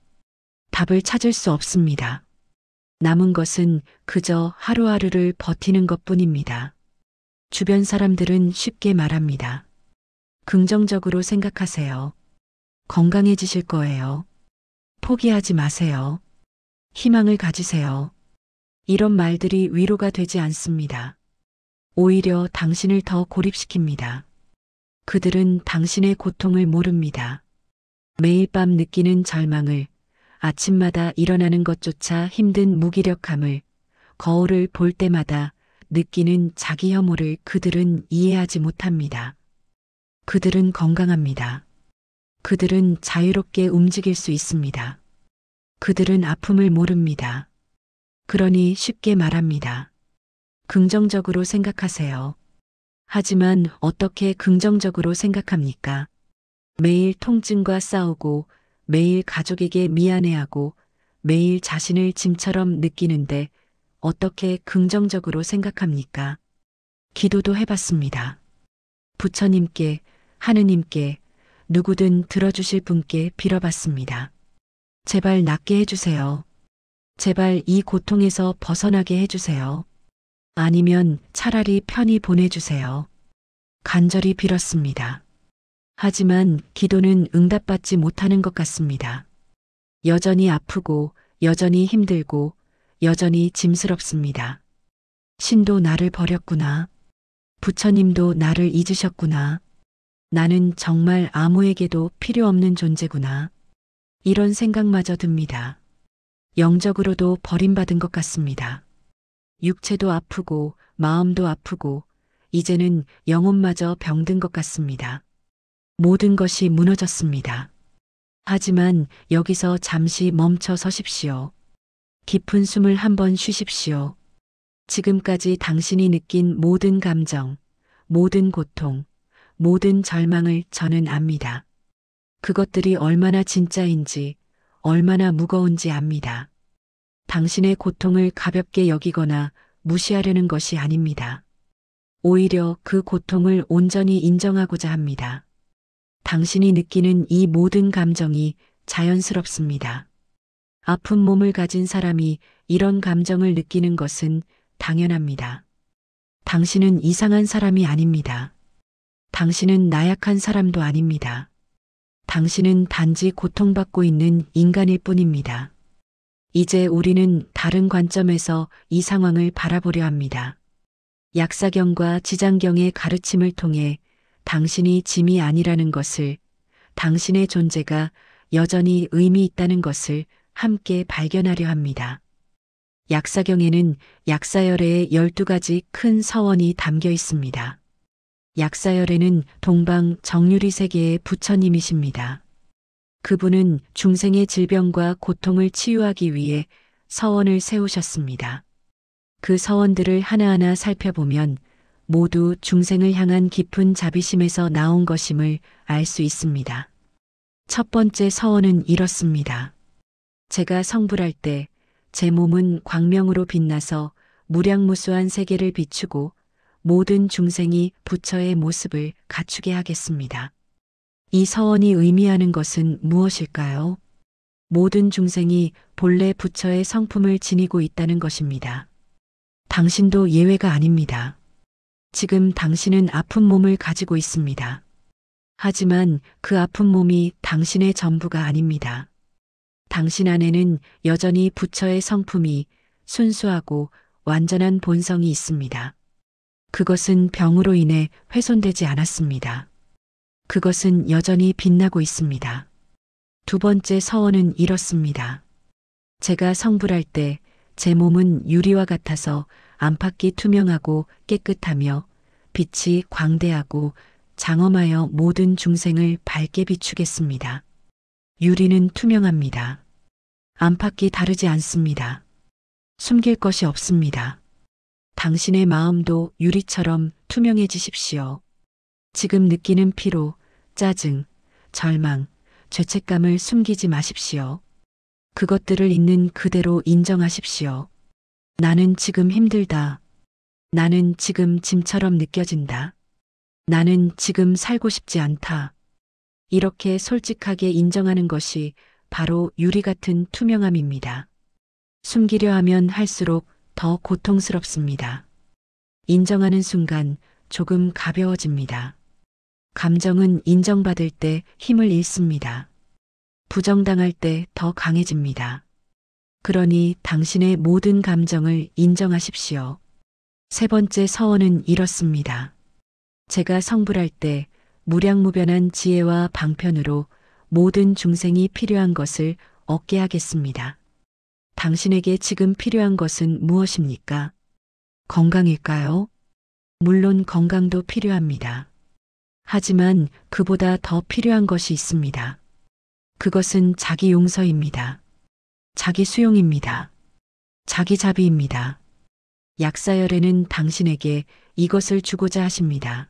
답을 찾을 수 없습니다. 남은 것은 그저 하루하루를 버티는 것 뿐입니다. 주변 사람들은 쉽게 말합니다. 긍정적으로 생각하세요. 건강해지실 거예요. 포기하지 마세요. 희망을 가지세요. 이런 말들이 위로가 되지 않습니다. 오히려 당신을 더 고립시킵니다. 그들은 당신의 고통을 모릅니다. 매일 밤 느끼는 절망을, 아침마다 일어나는 것조차 힘든 무기력함을, 거울을 볼 때마다 느끼는 자기 혐오를 그들은 이해하지 못합니다. 그들은 건강합니다. 그들은 자유롭게 움직일 수 있습니다. 그들은 아픔을 모릅니다. 그러니 쉽게 말합니다. 긍정적으로 생각하세요. 하지만 어떻게 긍정적으로 생각합니까? 매일 통증과 싸우고, 매일 가족에게 미안해하고, 매일 자신을 짐처럼 느끼는데 어떻게 긍정적으로 생각합니까? 기도도 해봤습니다. 부처님께, 하느님께, 누구든 들어주실 분께 빌어봤습니다. 제발 낫게 해주세요. 제발 이 고통에서 벗어나게 해주세요. 아니면 차라리 편히 보내주세요. 간절히 빌었습니다. 하지만 기도는 응답받지 못하는 것 같습니다. 여전히 아프고, 여전히 힘들고, 여전히 짐스럽습니다. 신도 나를 버렸구나. 부처님도 나를 잊으셨구나. 나는 정말 아무에게도 필요 없는 존재구나. 이런 생각마저 듭니다. 영적으로도 버림받은 것 같습니다. 육체도 아프고 마음도 아프고 이제는 영혼마저 병든 것 같습니다. 모든 것이 무너졌습니다. 하지만 여기서 잠시 멈춰 서십시오. 깊은 숨을 한번 쉬십시오. 지금까지 당신이 느낀 모든 감정, 모든 고통, 모든 절망을 저는 압니다. 그것들이 얼마나 진짜인지, 얼마나 무거운지 압니다. 당신의 고통을 가볍게 여기거나 무시하려는 것이 아닙니다. 오히려 그 고통을 온전히 인정하고자 합니다. 당신이 느끼는 이 모든 감정이 자연스럽습니다. 아픈 몸을 가진 사람이 이런 감정을 느끼는 것은 당연합니다. 당신은 이상한 사람이 아닙니다. 당신은 나약한 사람도 아닙니다. 당신은 단지 고통받고 있는 인간일 뿐입니다. 이제 우리는 다른 관점에서 이 상황을 바라보려 합니다. 약사경과 지장경의 가르침을 통해 당신이 짐이 아니라는 것을, 당신의 존재가 여전히 의미 있다는 것을 함께 발견하려 합니다. 약사경에는 약사열애의 12가지 큰 서원이 담겨 있습니다. 약사열애는 동방 정유리 세계의 부처님이십니다. 그분은 중생의 질병과 고통을 치유하기 위해 서원을 세우셨습니다. 그 서원들을 하나하나 살펴보면 모두 중생을 향한 깊은 자비심에서 나온 것임을 알 수 있습니다. 첫 번째 서원은 이렇습니다. 제가 성불할 때 제 몸은 광명으로 빛나서 무량무수한 세계를 비추고 모든 중생이 부처의 모습을 갖추게 하겠습니다. 이 서원이 의미하는 것은 무엇일까요? 모든 중생이 본래 부처의 성품을 지니고 있다는 것입니다. 당신도 예외가 아닙니다. 지금 당신은 아픈 몸을 가지고 있습니다. 하지만 그 아픈 몸이 당신의 전부가 아닙니다. 당신 안에는 여전히 부처의 성품이 순수하고 완전한 본성이 있습니다. 그것은 병으로 인해 훼손되지 않았습니다. 그것은 여전히 빛나고 있습니다. 두 번째 서원은 이렇습니다. 제가 성불할 때 제 몸은 유리와 같아서 안팎이 투명하고 깨끗하며 빛이 광대하고 장엄하여 모든 중생을 밝게 비추겠습니다. 유리는 투명합니다. 안팎이 다르지 않습니다. 숨길 것이 없습니다. 당신의 마음도 유리처럼 투명해지십시오. 지금 느끼는 피로, 짜증, 절망, 죄책감을 숨기지 마십시오. 그것들을 있는 그대로 인정하십시오. 나는 지금 힘들다. 나는 지금 짐처럼 느껴진다. 나는 지금 살고 싶지 않다. 이렇게 솔직하게 인정하는 것이 바로 유리 같은 투명함입니다. 숨기려 하면 할수록 더 고통스럽습니다. 인정하는 순간 조금 가벼워집니다. 감정은 인정받을 때 힘을 잃습니다. 부정당할 때 더 강해집니다. 그러니 당신의 모든 감정을 인정하십시오. 세 번째 서원은 이렇습니다. 제가 성불할 때 무량무변한 지혜와 방편으로 모든 중생이 필요한 것을 얻게 하겠습니다. 당신에게 지금 필요한 것은 무엇입니까? 건강일까요? 물론 건강도 필요합니다. 하지만 그보다 더 필요한 것이 있습니다. 그것은 자기 용서입니다. 자기 수용입니다. 자기 자비입니다. 약사열애는 당신에게 이것을 주고자 하십니다.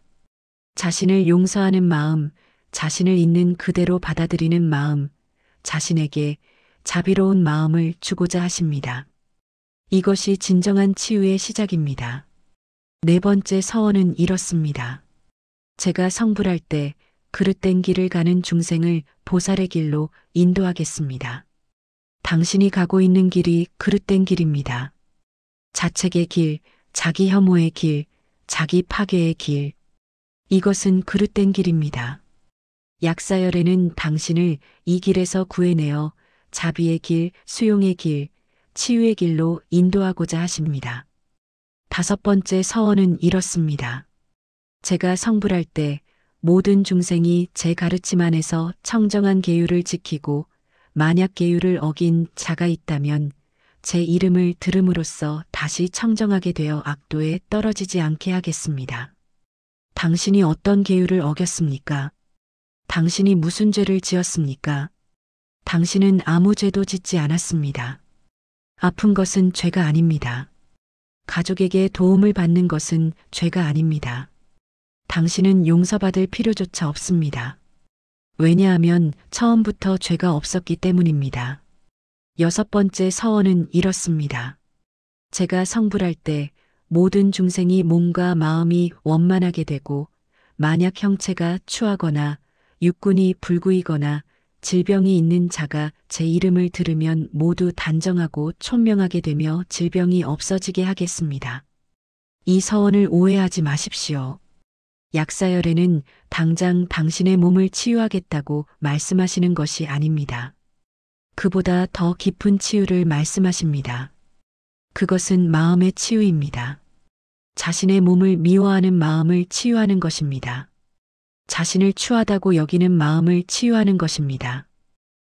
자신을 용서하는 마음, 자신을 있는 그대로 받아들이는 마음, 자신에게 자비로운 마음을 주고자 하십니다. 이것이 진정한 치유의 시작입니다. 네 번째 서원은 이렇습니다. 제가 성불할 때 그릇된 길을 가는 중생을 보살의 길로 인도하겠습니다. 당신이 가고 있는 길이 그릇된 길입니다. 자책의 길, 자기 혐오의 길, 자기 파괴의 길. 이것은 그릇된 길입니다. 약사열애는 당신을 이 길에서 구해내어 자비의 길, 수용의 길, 치유의 길로 인도하고자 하십니다. 다섯 번째 서원은 이렇습니다. 제가 성불할 때 모든 중생이 제 가르침 안에서 청정한 계율을 지키고 만약 계율을 어긴 자가 있다면 제 이름을 들음으로써 다시 청정하게 되어 악도에 떨어지지 않게 하겠습니다. 당신이 어떤 계율을 어겼습니까? 당신이 무슨 죄를 지었습니까? 당신은 아무 죄도 짓지 않았습니다. 아픈 것은 죄가 아닙니다. 가족에게 도움을 받는 것은 죄가 아닙니다. 당신은 용서받을 필요조차 없습니다. 왜냐하면 처음부터 죄가 없었기 때문입니다. 여섯 번째 서원은 이렇습니다. 제가 성불할 때 모든 중생이 몸과 마음이 원만하게 되고 만약 형체가 추하거나 육군이 불구이거나 질병이 있는 자가 제 이름을 들으면 모두 단정하고 총명하게 되며 질병이 없어지게 하겠습니다. 이 서원을 오해하지 마십시오. 약사열애는 당장 당신의 몸을 치유하겠다고 말씀하시는 것이 아닙니다. 그보다 더 깊은 치유를 말씀하십니다. 그것은 마음의 치유입니다. 자신의 몸을 미워하는 마음을 치유하는 것입니다. 자신을 추하다고 여기는 마음을 치유하는 것입니다.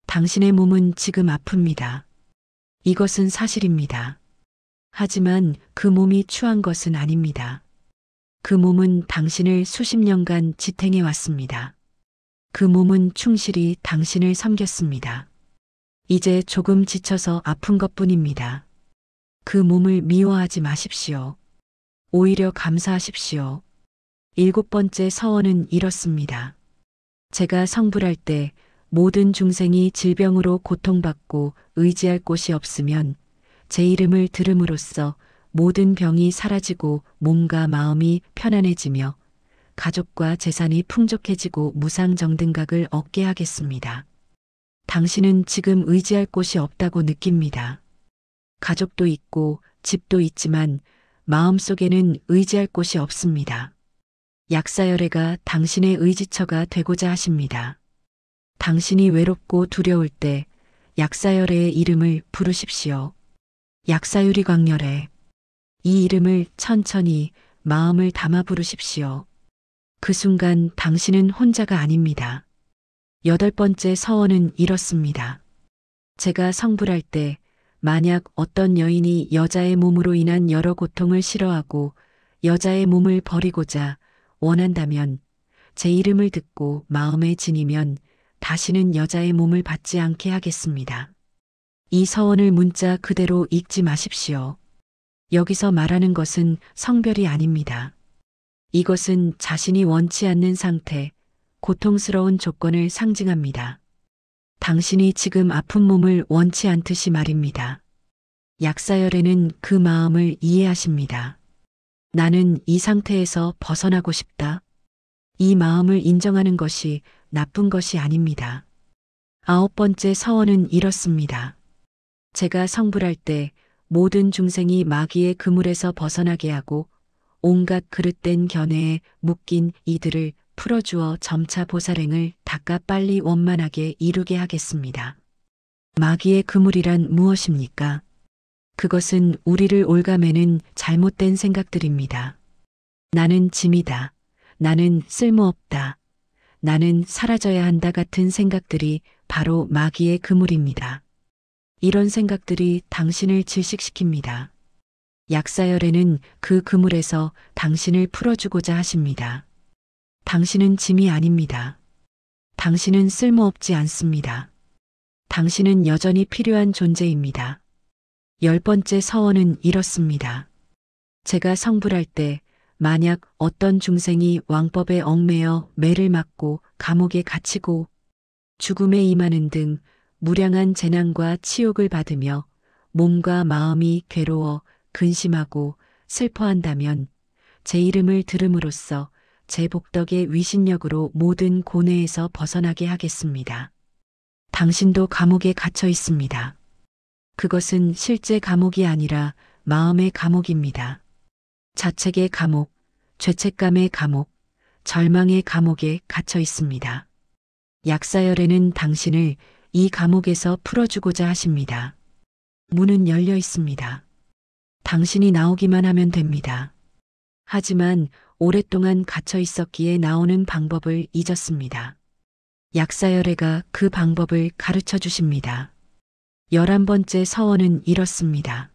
당신의 몸은 지금 아픕니다. 이것은 사실입니다. 하지만 그 몸이 추한 것은 아닙니다. 그 몸은 당신을 수십 년간 지탱해 왔습니다. 그 몸은 충실히 당신을 섬겼습니다. 이제 조금 지쳐서 아픈 것뿐입니다. 그 몸을 미워하지 마십시오. 오히려 감사하십시오. 일곱 번째 서원은 이렇습니다. 제가 성불할 때 모든 중생이 질병으로 고통받고 의지할 곳이 없으면 제 이름을 들음으로써 모든 병이 사라지고 몸과 마음이 편안해지며 가족과 재산이 풍족해지고 무상정등각을 얻게 하겠습니다. 당신은 지금 의지할 곳이 없다고 느낍니다. 가족도 있고 집도 있지만 마음속에는 의지할 곳이 없습니다. 약사열애가 당신의 의지처가 되고자 하십니다. 당신이 외롭고 두려울 때 약사열애의 이름을 부르십시오. 약사유리광열애. 이 이름을 천천히 마음을 담아 부르십시오. 그 순간 당신은 혼자가 아닙니다. 여덟 번째 서원은 이렇습니다. 제가 성불할 때 만약 어떤 여인이 여자의 몸으로 인한 여러 고통을 싫어하고 여자의 몸을 버리고자 원한다면 제 이름을 듣고 마음에 지니면 다시는 여자의 몸을 받지 않게 하겠습니다. 이 서원을 문자 그대로 읽지 마십시오. 여기서 말하는 것은 성별이 아닙니다. 이것은 자신이 원치 않는 상태, 고통스러운 조건을 상징합니다. 당신이 지금 아픈 몸을 원치 않듯이 말입니다. 약사열애는 그 마음을 이해하십니다. 나는 이 상태에서 벗어나고 싶다. 이 마음을 인정하는 것이 나쁜 것이 아닙니다. 9번째 서원은 이렇습니다. 제가 성불할 때 모든 중생이 마귀의 그물에서 벗어나게 하고 온갖 그릇된 견해에 묶인 이들을 풀어주어 점차 보살행을 닦아 빨리 원만하게 이루게 하겠습니다. 마귀의 그물이란 무엇입니까? 그것은 우리를 올가매는 잘못된 생각들입니다. 나는 짐이다. 나는 쓸모없다. 나는 사라져야 한다 같은 생각들이 바로 마귀의 그물입니다. 이런 생각들이 당신을 질식시킵니다. 약사열애는 그 그물에서 당신을 풀어주고자 하십니다. 당신은 짐이 아닙니다. 당신은 쓸모없지 않습니다. 당신은 여전히 필요한 존재입니다. 10번째 서원은 이렇습니다. 제가 성불할 때 만약 어떤 중생이 왕법에 얽매여 매를 맞고 감옥에 갇히고 죽음에 임하는 등 무량한 재난과 치욕을 받으며 몸과 마음이 괴로워 근심하고 슬퍼한다면 제 이름을 들음으로써 제 복덕의 위신력으로 모든 고뇌에서 벗어나게 하겠습니다. 당신도 감옥에 갇혀 있습니다. 그것은 실제 감옥이 아니라 마음의 감옥입니다. 자책의 감옥, 죄책감의 감옥, 절망의 감옥에 갇혀 있습니다. 약사열애는 당신을 이 감옥에서 풀어주고자 하십니다. 문은 열려 있습니다. 당신이 나오기만 하면 됩니다. 하지만 오랫동안 갇혀 있었기에 나오는 방법을 잊었습니다. 약사열애가 그 방법을 가르쳐 주십니다. 11번째 서원은 이렇습니다.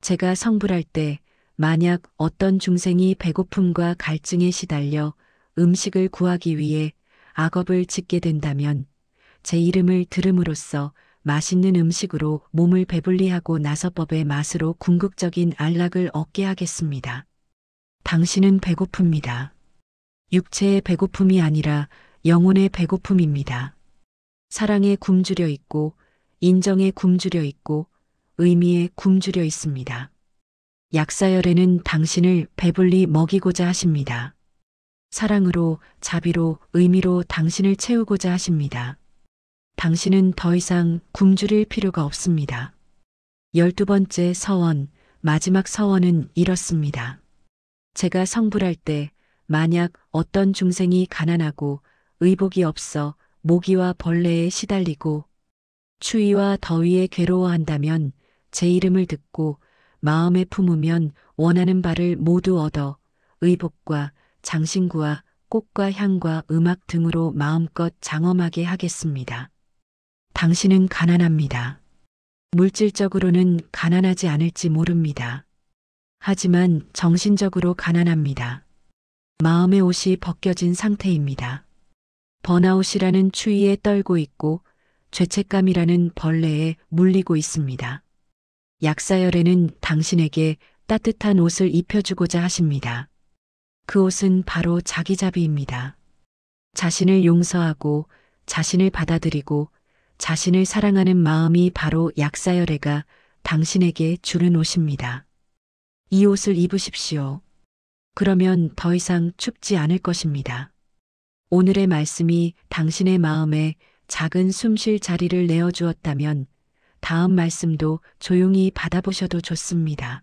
제가 성불할 때 만약 어떤 중생이 배고픔과 갈증에 시달려 음식을 구하기 위해 악업을 짓게 된다면 제 이름을 들음으로써 맛있는 음식으로 몸을 배불리하고 나서법의 맛으로 궁극적인 안락을 얻게 하겠습니다. 당신은 배고픕니다. 육체의 배고픔이 아니라 영혼의 배고픔입니다. 사랑에 굶주려 있고 인정에 굶주려 있고 의미에 굶주려 있습니다. 약사열애는 당신을 배불리 먹이고자 하십니다. 사랑으로, 자비로, 의미로 당신을 채우고자 하십니다. 당신은 더 이상 굶주릴 필요가 없습니다. 12번째 서원, 마지막 서원은 이렇습니다. 제가 성불할 때 만약 어떤 중생이 가난하고 의복이 없어 모기와 벌레에 시달리고 추위와 더위에 괴로워한다면 제 이름을 듣고 마음에 품으면 원하는 바를 모두 얻어 의복과 장신구와 꽃과 향과 음악 등으로 마음껏 장엄하게 하겠습니다. 당신은 가난합니다. 물질적으로는 가난하지 않을지 모릅니다. 하지만 정신적으로 가난합니다. 마음의 옷이 벗겨진 상태입니다. 번아웃이라는 추위에 떨고 있고 죄책감이라는 벌레에 물리고 있습니다. 약사열애는 당신에게 따뜻한 옷을 입혀주고자 하십니다. 그 옷은 바로 자기자비입니다. 자신을 용서하고 자신을 받아들이고 자신을 사랑하는 마음이 바로 약사열애가 당신에게 주는 옷입니다. 이 옷을 입으십시오. 그러면 더 이상 춥지 않을 것입니다. 오늘의 말씀이 당신의 마음에 작은 숨쉴 자리를 내어주었다면 다음 말씀도 조용히 받아보셔도 좋습니다.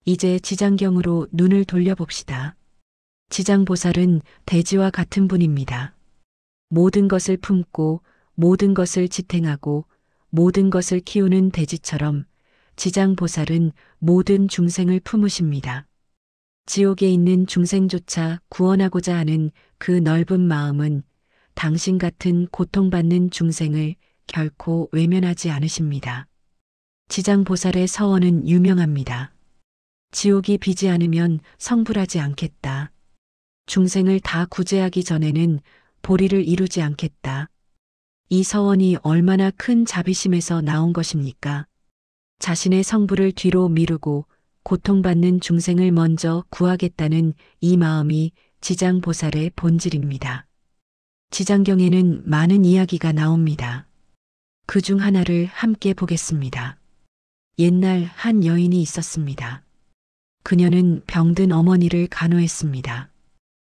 이제 지장경으로 눈을 돌려봅시다. 지장보살은 대지와 같은 분입니다. 모든 것을 품고 모든 것을 지탱하고 모든 것을 키우는 대지처럼 지장보살은 모든 중생을 품으십니다. 지옥에 있는 중생조차 구원하고자 하는 그 넓은 마음은 당신 같은 고통받는 중생을 결코 외면하지 않으십니다. 지장보살의 서원은 유명합니다. 지옥이 비지 않으면 성불하지 않겠다. 중생을 다 구제하기 전에는 보리를 이루지 않겠다. 이 서원이 얼마나 큰 자비심에서 나온 것입니까? 자신의 성부를 뒤로 미루고 고통받는 중생을 먼저 구하겠다는 이 마음이 지장보살의 본질입니다. 지장경에는 많은 이야기가 나옵니다. 그 중 하나를 함께 보겠습니다. 옛날 한 여인이 있었습니다. 그녀는 병든 어머니를 간호했습니다.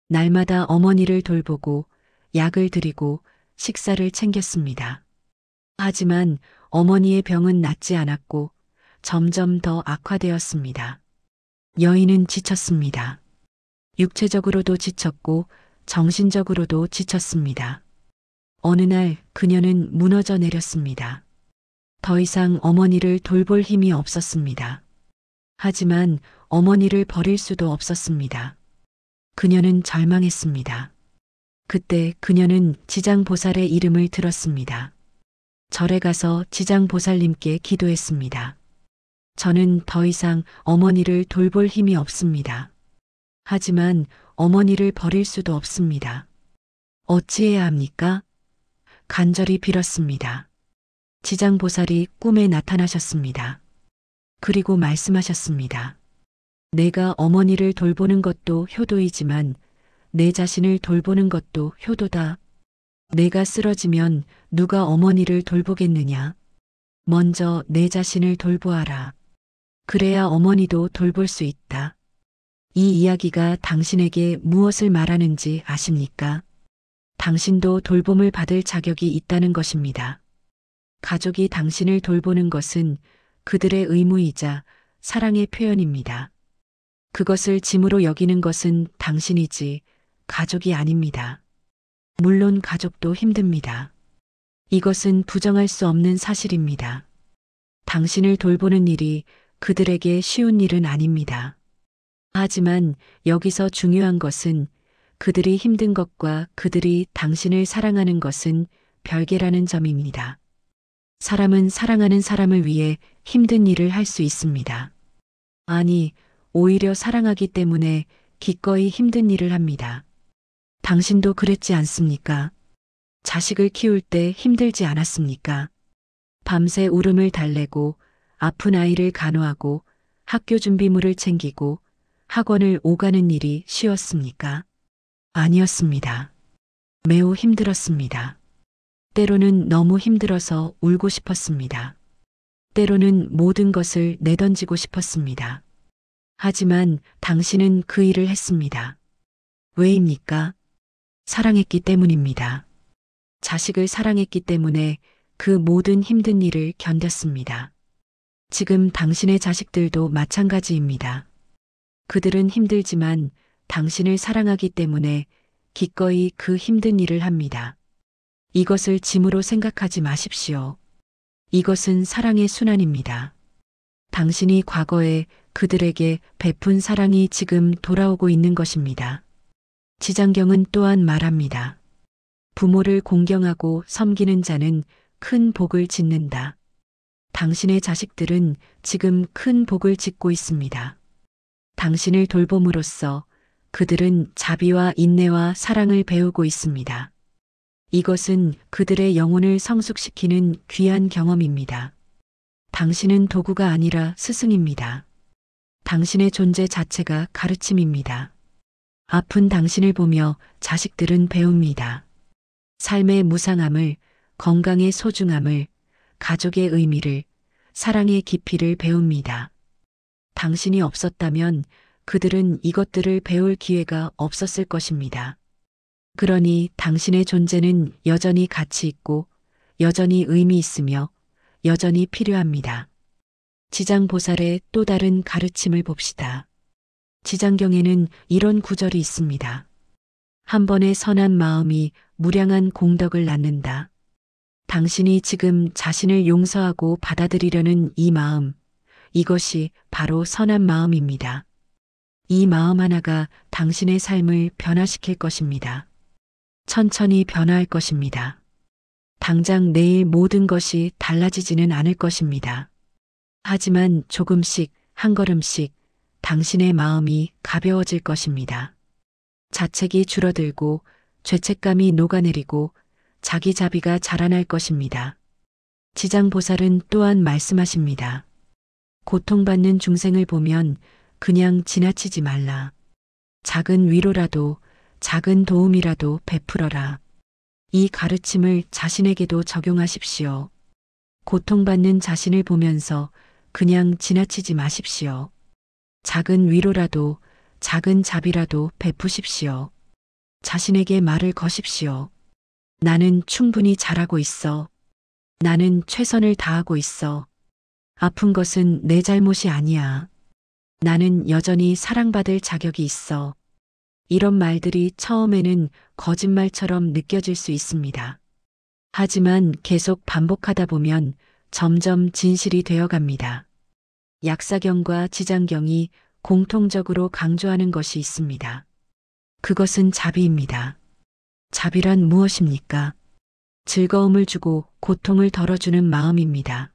날마다 어머니를 돌보고 약을 드리고 식사를 챙겼습니다. 하지만 어머니의 병은 낫지 않았고 점점 더 악화되었습니다. 여인은 지쳤습니다. 육체적으로도 지쳤고 정신적으로도 지쳤습니다. 어느 날 그녀는 무너져 내렸습니다. 더 이상 어머니를 돌볼 힘이 없었습니다. 하지만 어머니를 버릴 수도 없었습니다. 그녀는 절망했습니다. 그때 그녀는 지장보살의 이름을 들었습니다. 절에 가서 지장보살님께 기도했습니다. 저는 더 이상 어머니를 돌볼 힘이 없습니다. 하지만 어머니를 버릴 수도 없습니다. 어찌해야 합니까? 간절히 빌었습니다. 지장보살이 꿈에 나타나셨습니다. 그리고 말씀하셨습니다. 내가 어머니를 돌보는 것도 효도이지만 내 자신을 돌보는 것도 효도다. 내가 쓰러지면 누가 어머니를 돌보겠느냐? 먼저 내 자신을 돌보아라. 그래야 어머니도 돌볼 수 있다. 이 이야기가 당신에게 무엇을 말하는지 아십니까? 당신도 돌봄을 받을 자격이 있다는 것입니다. 가족이 당신을 돌보는 것은 그들의 의무이자 사랑의 표현입니다. 그것을 짐으로 여기는 것은 당신이지 가족이 아닙니다. 물론 가족도 힘듭니다. 이것은 부정할 수 없는 사실입니다. 당신을 돌보는 일이 그들에게 쉬운 일은 아닙니다. 하지만 여기서 중요한 것은 그들이 힘든 것과 그들이 당신을 사랑하는 것은 별개라는 점입니다. 사람은 사랑하는 사람을 위해 힘든 일을 할 수 있습니다. 아니, 오히려 사랑하기 때문에 기꺼이 힘든 일을 합니다. 당신도 그랬지 않습니까? 자식을 키울 때 힘들지 않았습니까? 밤새 울음을 달래고 아픈 아이를 간호하고 학교 준비물을 챙기고 학원을 오가는 일이 쉬웠습니까? 아니었습니다. 매우 힘들었습니다. 때로는 너무 힘들어서 울고 싶었습니다. 때로는 모든 것을 내던지고 싶었습니다. 하지만 당신은 그 일을 했습니다. 왜입니까? 사랑했기 때문입니다. 자식을 사랑했기 때문에 그 모든 힘든 일을 견뎠습니다. 지금 당신의 자식들도 마찬가지입니다. 그들은 힘들지만 당신을 사랑하기 때문에 기꺼이 그 힘든 일을 합니다. 이것을 짐으로 생각하지 마십시오. 이것은 사랑의 순환입니다. 당신이 과거에 그들에게 베푼 사랑이 지금 돌아오고 있는 것입니다. 지장경은 또한 말합니다. 부모를 공경하고 섬기는 자는 큰 복을 짓는다. 당신의 자식들은 지금 큰 복을 짓고 있습니다. 당신을 돌봄으로써 그들은 자비와 인내와 사랑을 배우고 있습니다. 이것은 그들의 영혼을 성숙시키는 귀한 경험입니다. 당신은 도구가 아니라 스승입니다. 당신의 존재 자체가 가르침입니다. 아픈 당신을 보며 자식들은 배웁니다. 삶의 무상함을, 건강의 소중함을, 가족의 의미를, 사랑의 깊이를 배웁니다. 당신이 없었다면 그들은 이것들을 배울 기회가 없었을 것입니다. 그러니 당신의 존재는 여전히 가치 있고 여전히 의미 있으며 여전히 필요합니다. 지장보살의 또 다른 가르침을 봅시다. 지장경에는 이런 구절이 있습니다. 한 번의 선한 마음이 무량한 공덕을 낳는다. 당신이 지금 자신을 용서하고 받아들이려는 이 마음, 이것이 바로 선한 마음입니다. 이 마음 하나가 당신의 삶을 변화시킬 것입니다. 천천히 변화할 것입니다. 당장 내일 모든 것이 달라지지는 않을 것입니다. 하지만 조금씩, 한 걸음씩 당신의 마음이 가벼워질 것입니다. 자책이 줄어들고 죄책감이 녹아내리고 자기 자비가 자라날 것입니다. 지장보살은 또한 말씀하십니다. 고통받는 중생을 보면 그냥 지나치지 말라. 작은 위로라도, 작은 도움이라도 베풀어라. 이 가르침을 자신에게도 적용하십시오. 고통받는 자신을 보면서 그냥 지나치지 마십시오. 작은 위로라도, 작은 자비라도 베푸십시오. 자신에게 말을 거십시오. 나는 충분히 잘하고 있어. 나는 최선을 다하고 있어. 아픈 것은 내 잘못이 아니야. 나는 여전히 사랑받을 자격이 있어. 이런 말들이 처음에는 거짓말처럼 느껴질 수 있습니다. 하지만 계속 반복하다 보면 점점 진실이 되어 갑니다. 약사경과 지장경이 공통적으로 강조하는 것이 있습니다. 그것은 자비입니다. 자비란 무엇입니까? 즐거움을 주고 고통을 덜어주는 마음입니다.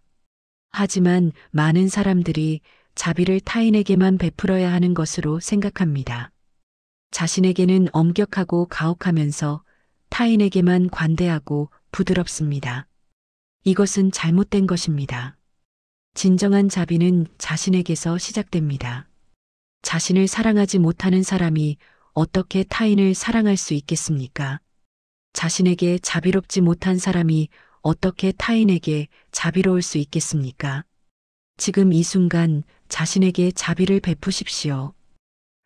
하지만 많은 사람들이 자비를 타인에게만 베풀어야 하는 것으로 생각합니다. 자신에게는 엄격하고 가혹하면서 타인에게만 관대하고 부드럽습니다. 이것은 잘못된 것입니다. 진정한 자비는 자신에게서 시작됩니다. 자신을 사랑하지 못하는 사람이 어떻게 타인을 사랑할 수 있겠습니까? 자신에게 자비롭지 못한 사람이 어떻게 타인에게 자비로울 수 있겠습니까? 지금 이 순간 자신에게 자비를 베푸십시오.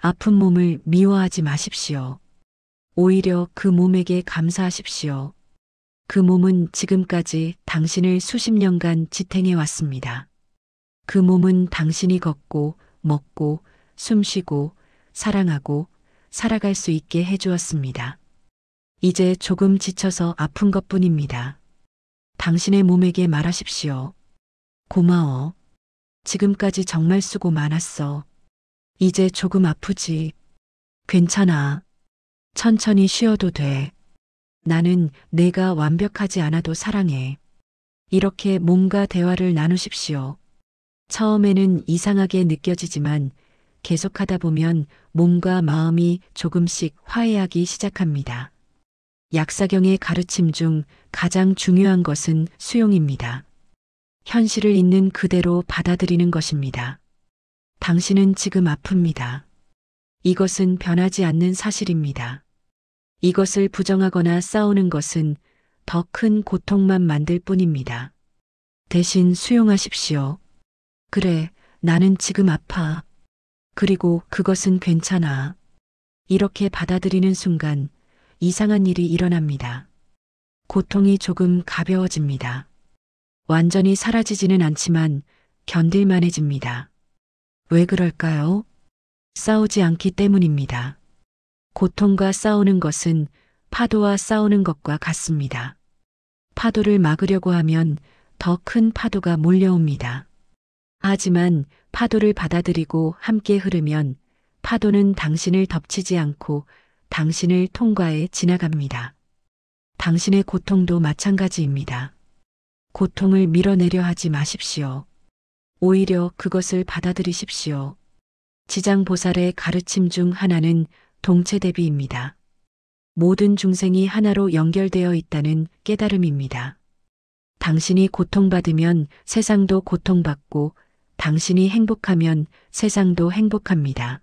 아픈 몸을 미워하지 마십시오. 오히려 그 몸에게 감사하십시오. 그 몸은 지금까지 당신을 수십 년간 지탱해 왔습니다. 그 몸은 당신이 걷고 먹고 숨쉬고 사랑하고 살아갈 수 있게 해주었습니다. 이제 조금 지쳐서 아픈 것뿐입니다. 당신의 몸에게 말하십시오. 고마워. 지금까지 정말 수고 많았어. 이제 조금 아프지. 괜찮아. 천천히 쉬어도 돼. 나는 내가 완벽하지 않아도 사랑해. 이렇게 몸과 대화를 나누십시오. 처음에는 이상하게 느껴지지만 계속하다 보면 몸과 마음이 조금씩 화해하기 시작합니다. 약사경의 가르침 중 가장 중요한 것은 수용입니다. 현실을 있는 그대로 받아들이는 것입니다. 당신은 지금 아픕니다. 이것은 변하지 않는 사실입니다. 이것을 부정하거나 싸우는 것은 더 큰 고통만 만들 뿐입니다. 대신 수용하십시오. 그래, 나는 지금 아파. 그리고 그것은 괜찮아. 이렇게 받아들이는 순간 이상한 일이 일어납니다. 고통이 조금 가벼워집니다. 완전히 사라지지는 않지만 견딜만해집니다. 왜 그럴까요? 싸우지 않기 때문입니다. 고통과 싸우는 것은 파도와 싸우는 것과 같습니다. 파도를 막으려고 하면 더 큰 파도가 몰려옵니다. 하지만 파도를 받아들이고 함께 흐르면 파도는 당신을 덮치지 않고 당신을 통과해 지나갑니다. 당신의 고통도 마찬가지입니다. 고통을 밀어내려 하지 마십시오. 오히려 그것을 받아들이십시오. 지장보살의 가르침 중 하나는 동체대비입니다. 모든 중생이 하나로 연결되어 있다는 깨달음입니다. 당신이 고통받으면 세상도 고통받고 당신이 행복하면 세상도 행복합니다.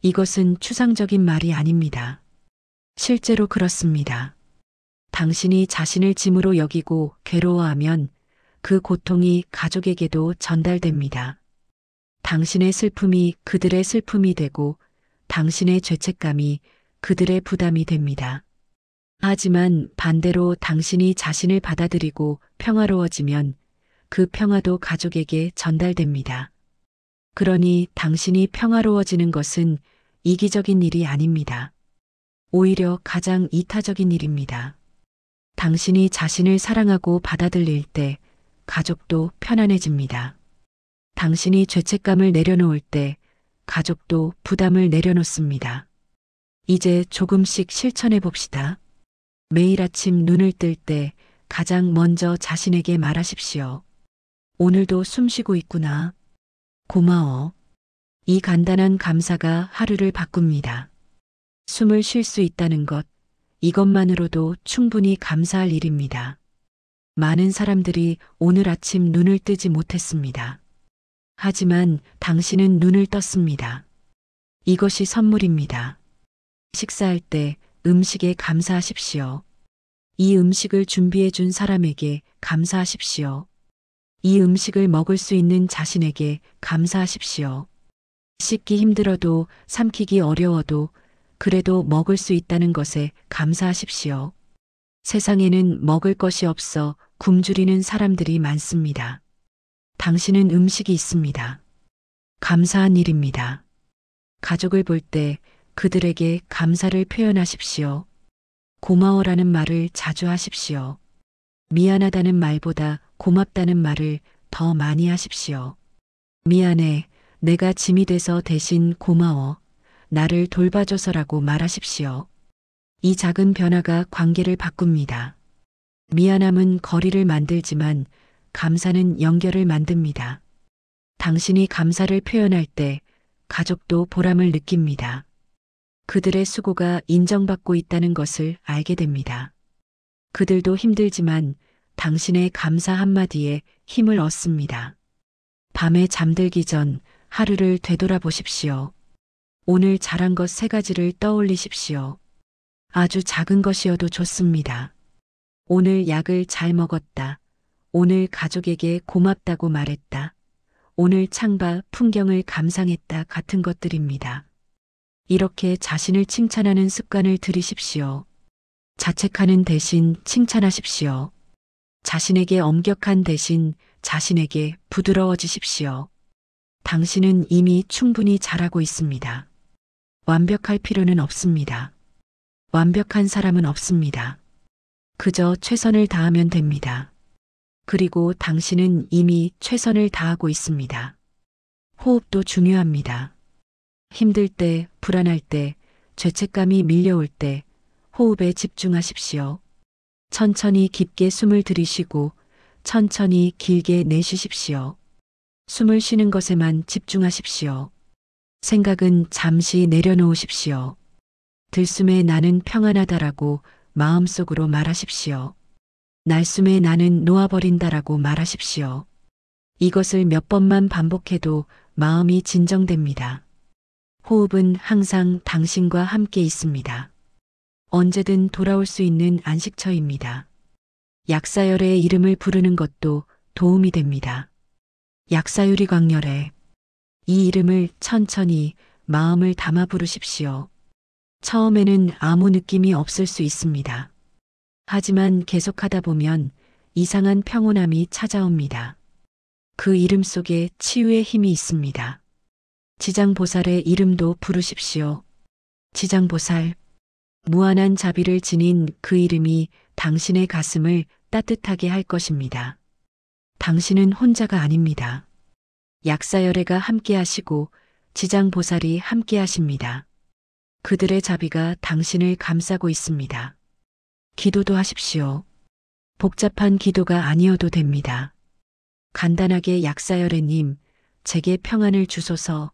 이것은 추상적인 말이 아닙니다. 실제로 그렇습니다. 당신이 자신을 짐으로 여기고 괴로워하면 그 고통이 가족에게도 전달됩니다. 당신의 슬픔이 그들의 슬픔이 되고 당신의 죄책감이 그들의 부담이 됩니다. 하지만 반대로 당신이 자신을 받아들이고 평화로워지면 그 평화도 가족에게 전달됩니다. 그러니 당신이 평화로워지는 것은 이기적인 일이 아닙니다. 오히려 가장 이타적인 일입니다. 당신이 자신을 사랑하고 받아들일 때 가족도 편안해집니다. 당신이 죄책감을 내려놓을 때 가족도 부담을 내려놓습니다. 이제 조금씩 실천해 봅시다. 매일 아침 눈을 뜰 때 가장 먼저 자신에게 말하십시오. 오늘도 숨 쉬고 있구나. 고마워. 이 간단한 감사가 하루를 바꿉니다. 숨을 쉴 수 있다는 것, 이것만으로도 충분히 감사할 일입니다. 많은 사람들이 오늘 아침 눈을 뜨지 못했습니다. 하지만 당신은 눈을 떴습니다. 이것이 선물입니다. 식사할 때 음식에 감사하십시오. 이 음식을 준비해 준 사람에게 감사하십시오. 이 음식을 먹을 수 있는 자신에게 감사하십시오. 씹기 힘들어도 삼키기 어려워도 그래도 먹을 수 있다는 것에 감사하십시오. 세상에는 먹을 것이 없어 굶주리는 사람들이 많습니다. 당신은 음식이 있습니다. 감사한 일입니다. 가족을 볼 때 그들에게 감사를 표현하십시오. 고마워라는 말을 자주 하십시오. 미안하다는 말보다 고맙다는 말을 더 많이 하십시오. 미안해, 내가 짐이 돼서 대신 고마워, 나를 돌봐줘서라고 말하십시오. 이 작은 변화가 관계를 바꿉니다. 미안함은 거리를 만들지만 감사는 연결을 만듭니다. 당신이 감사를 표현할 때 가족도 보람을 느낍니다. 그들의 수고가 인정받고 있다는 것을 알게 됩니다. 그들도 힘들지만 당신의 감사 한마디에 힘을 얻습니다. 밤에 잠들기 전 하루를 되돌아보십시오. 오늘 잘한 것 3가지를 떠올리십시오. 아주 작은 것이어도 좋습니다. 오늘 약을 잘 먹었다. 오늘 가족에게 고맙다고 말했다. 오늘 창밖 풍경을 감상했다 같은 것들입니다. 이렇게 자신을 칭찬하는 습관을 들이십시오. 자책하는 대신 칭찬하십시오. 자신에게 엄격한 대신 자신에게 부드러워지십시오. 당신은 이미 충분히 잘하고 있습니다. 완벽할 필요는 없습니다. 완벽한 사람은 없습니다. 그저 최선을 다하면 됩니다. 그리고 당신은 이미 최선을 다하고 있습니다. 호흡도 중요합니다. 힘들 때, 불안할 때, 죄책감이 밀려올 때 호흡에 집중하십시오. 천천히 깊게 숨을 들이쉬고 천천히 길게 내쉬십시오. 숨을 쉬는 것에만 집중하십시오. 생각은 잠시 내려놓으십시오. 들숨에 나는 평안하다라고 마음속으로 말하십시오. 날숨에 나는 놓아버린다라고 말하십시오. 이것을 몇 번만 반복해도 마음이 진정됩니다. 호흡은 항상 당신과 함께 있습니다. 언제든 돌아올 수 있는 안식처입니다. 약사열의 이름을 부르는 것도 도움이 됩니다. 약사유리 광열에 이 이름을 천천히 마음을 담아 부르십시오. 처음에는 아무 느낌이 없을 수 있습니다. 하지만 계속하다 보면 이상한 평온함이 찾아옵니다. 그 이름 속에 치유의 힘이 있습니다. 지장보살의 이름도 부르십시오. 지장보살, 무한한 자비를 지닌 그 이름이 당신의 가슴을 따뜻하게 할 것입니다. 당신은 혼자가 아닙니다. 약사열애가 함께 하시고 지장보살이 함께 하십니다. 그들의 자비가 당신을 감싸고 있습니다. 기도도 하십시오. 복잡한 기도가 아니어도 됩니다. 간단하게 약사열애님, 제게 평안을 주소서.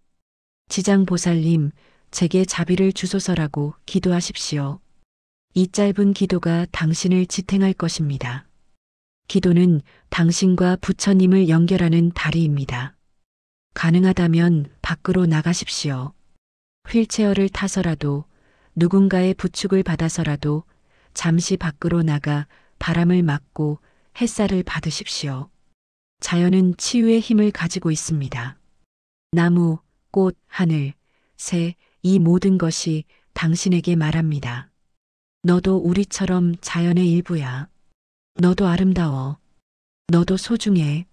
지장보살님, 제게 자비를 주소서라고 기도하십시오. 이 짧은 기도가 당신을 지탱할 것입니다. 기도는 당신과 부처님을 연결하는 다리입니다. 가능하다면 밖으로 나가십시오. 휠체어를 타서라도 누군가의 부축을 받아서라도 잠시 밖으로 나가 바람을 맞고 햇살을 받으십시오. 자연은 치유의 힘을 가지고 있습니다. 나무, 꽃, 하늘, 새, 이 모든 것이 당신에게 말합니다. 너도 우리처럼 자연의 일부야. 너도 아름다워. 너도 소중해.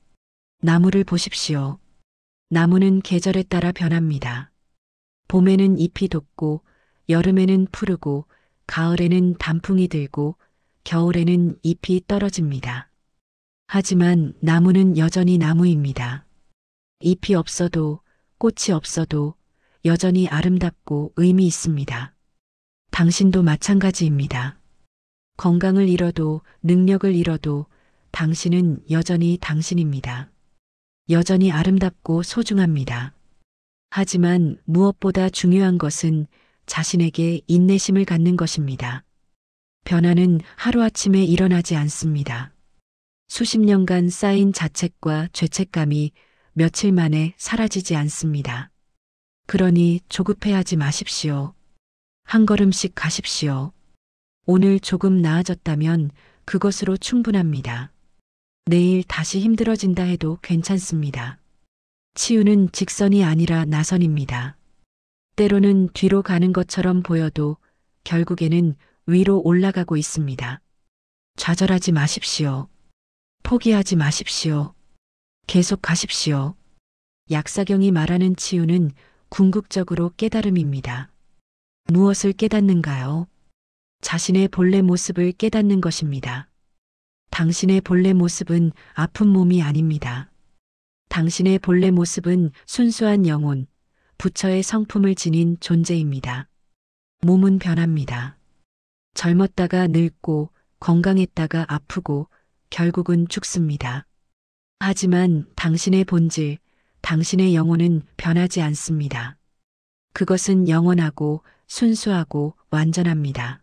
나무를 보십시오. 나무는 계절에 따라 변합니다. 봄에는 잎이 돋고, 여름에는 푸르고, 가을에는 단풍이 들고, 겨울에는 잎이 떨어집니다. 하지만 나무는 여전히 나무입니다. 잎이 없어도, 꽃이 없어도 여전히 아름답고 의미 있습니다. 당신도 마찬가지입니다. 건강을 잃어도 능력을 잃어도 당신은 여전히 당신입니다. 여전히 아름답고 소중합니다. 하지만 무엇보다 중요한 것은 자신에게 인내심을 갖는 것입니다. 변화는 하루아침에 일어나지 않습니다. 수십 년간 쌓인 자책과 죄책감이 며칠 만에 사라지지 않습니다. 그러니 조급해하지 마십시오. 한 걸음씩 가십시오. 오늘 조금 나아졌다면 그것으로 충분합니다. 내일 다시 힘들어진다 해도 괜찮습니다. 치유는 직선이 아니라 나선입니다. 때로는 뒤로 가는 것처럼 보여도 결국에는 위로 올라가고 있습니다. 좌절하지 마십시오. 포기하지 마십시오. 계속 가십시오. 약사경이 말하는 치유는 궁극적으로 깨달음입니다. 무엇을 깨닫는가요? 자신의 본래 모습을 깨닫는 것입니다. 당신의 본래 모습은 아픈 몸이 아닙니다. 당신의 본래 모습은 순수한 영혼, 부처의 성품을 지닌 존재입니다. 몸은 변합니다. 젊었다가 늙고 건강했다가 아프고 결국은 죽습니다. 하지만 당신의 본질, 당신의 영혼은 변하지 않습니다. 그것은 영원하고 순수하고 완전합니다.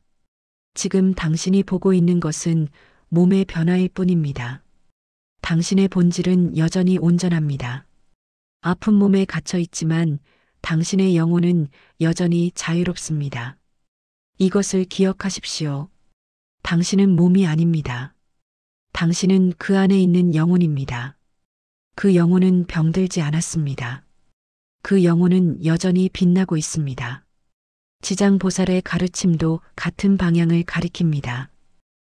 지금 당신이 보고 있는 것은 몸의 변화일 뿐입니다. 당신의 본질은 여전히 온전합니다. 아픈 몸에 갇혀 있지만 당신의 영혼은 여전히 자유롭습니다. 이것을 기억하십시오. 당신은 몸이 아닙니다. 당신은 그 안에 있는 영혼입니다. 그 영혼은 병들지 않았습니다. 그 영혼은 여전히 빛나고 있습니다. 지장보살의 가르침도 같은 방향을 가리킵니다.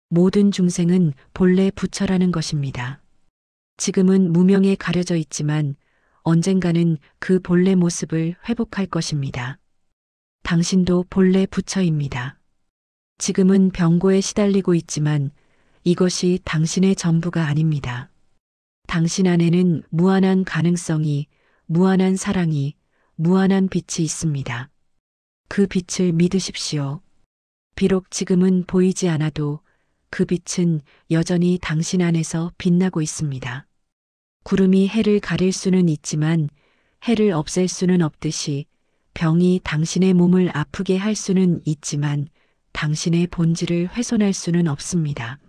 모든 중생은 본래 부처라는 것입니다. 지금은 무명에 가려져 있지만 언젠가는 그 본래 모습을 회복할 것입니다. 당신도 본래 부처입니다. 지금은 병고에 시달리고 있지만 이것이 당신의 전부가 아닙니다. 당신 안에는 무한한 가능성이, 무한한 사랑이, 무한한 빛이 있습니다. 그 빛을 믿으십시오. 비록 지금은 보이지 않아도 그 빛은 여전히 당신 안에서 빛나고 있습니다. 구름이 해를 가릴 수는 있지만 해를 없앨 수는 없듯이 병이 당신의 몸을 아프게 할 수는 있지만 당신의 본질을 훼손할 수는 없습니다.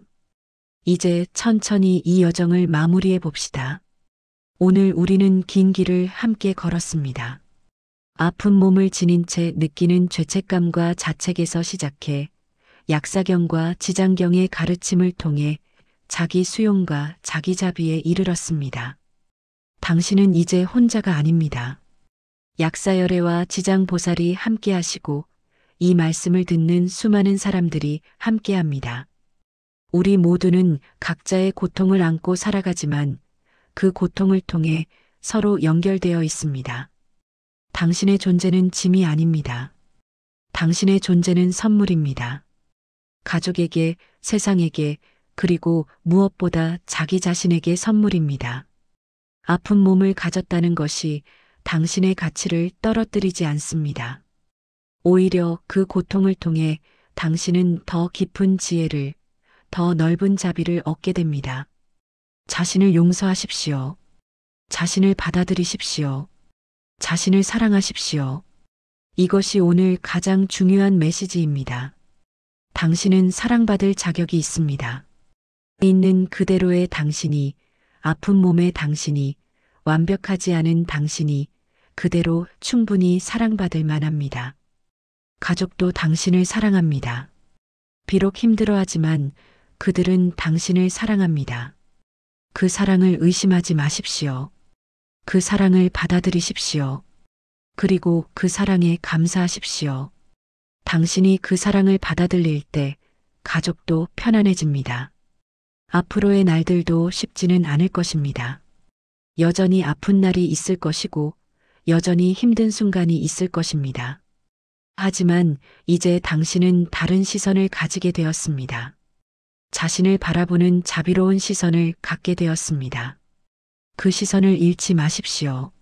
이제 천천히 이 여정을 마무리해 봅시다. 오늘 우리는 긴 길을 함께 걸었습니다. 아픈 몸을 지닌 채 느끼는 죄책감과 자책에서 시작해 약사경과 지장경의 가르침을 통해 자기 수용과 자기 자비에 이르렀습니다. 당신은 이제 혼자가 아닙니다. 약사열애와 지장보살이 함께 하시고 이 말씀을 듣는 수많은 사람들이 함께 합니다. 우리 모두는 각자의 고통을 안고 살아가지만 그 고통을 통해 서로 연결되어 있습니다. 당신의 존재는 짐이 아닙니다. 당신의 존재는 선물입니다. 가족에게, 세상에게, 그리고 무엇보다 자기 자신에게 선물입니다. 아픈 몸을 가졌다는 것이 당신의 가치를 떨어뜨리지 않습니다. 오히려 그 고통을 통해 당신은 더 깊은 지혜를, 더 넓은 자비를 얻게 됩니다. 자신을 용서하십시오. 자신을 받아들이십시오. 자신을 사랑하십시오. 이것이 오늘 가장 중요한 메시지입니다. 당신은 사랑받을 자격이 있습니다. 있는 그대로의 당신이, 아픈 몸의 당신이, 완벽하지 않은 당신이 그대로 충분히 사랑받을 만합니다. 가족도 당신을 사랑합니다. 비록 힘들어하지만 그들은 당신을 사랑합니다. 그 사랑을 의심하지 마십시오. 그 사랑을 받아들이십시오. 그리고 그 사랑에 감사하십시오. 당신이 그 사랑을 받아들일 때 가족도 편안해집니다. 앞으로의 날들도 쉽지는 않을 것입니다. 여전히 아픈 날이 있을 것이고 여전히 힘든 순간이 있을 것입니다. 하지만 이제 당신은 다른 시선을 가지게 되었습니다. 자신을 바라보는 자비로운 시선을 갖게 되었습니다. 그 시선을 잃지 마십시오.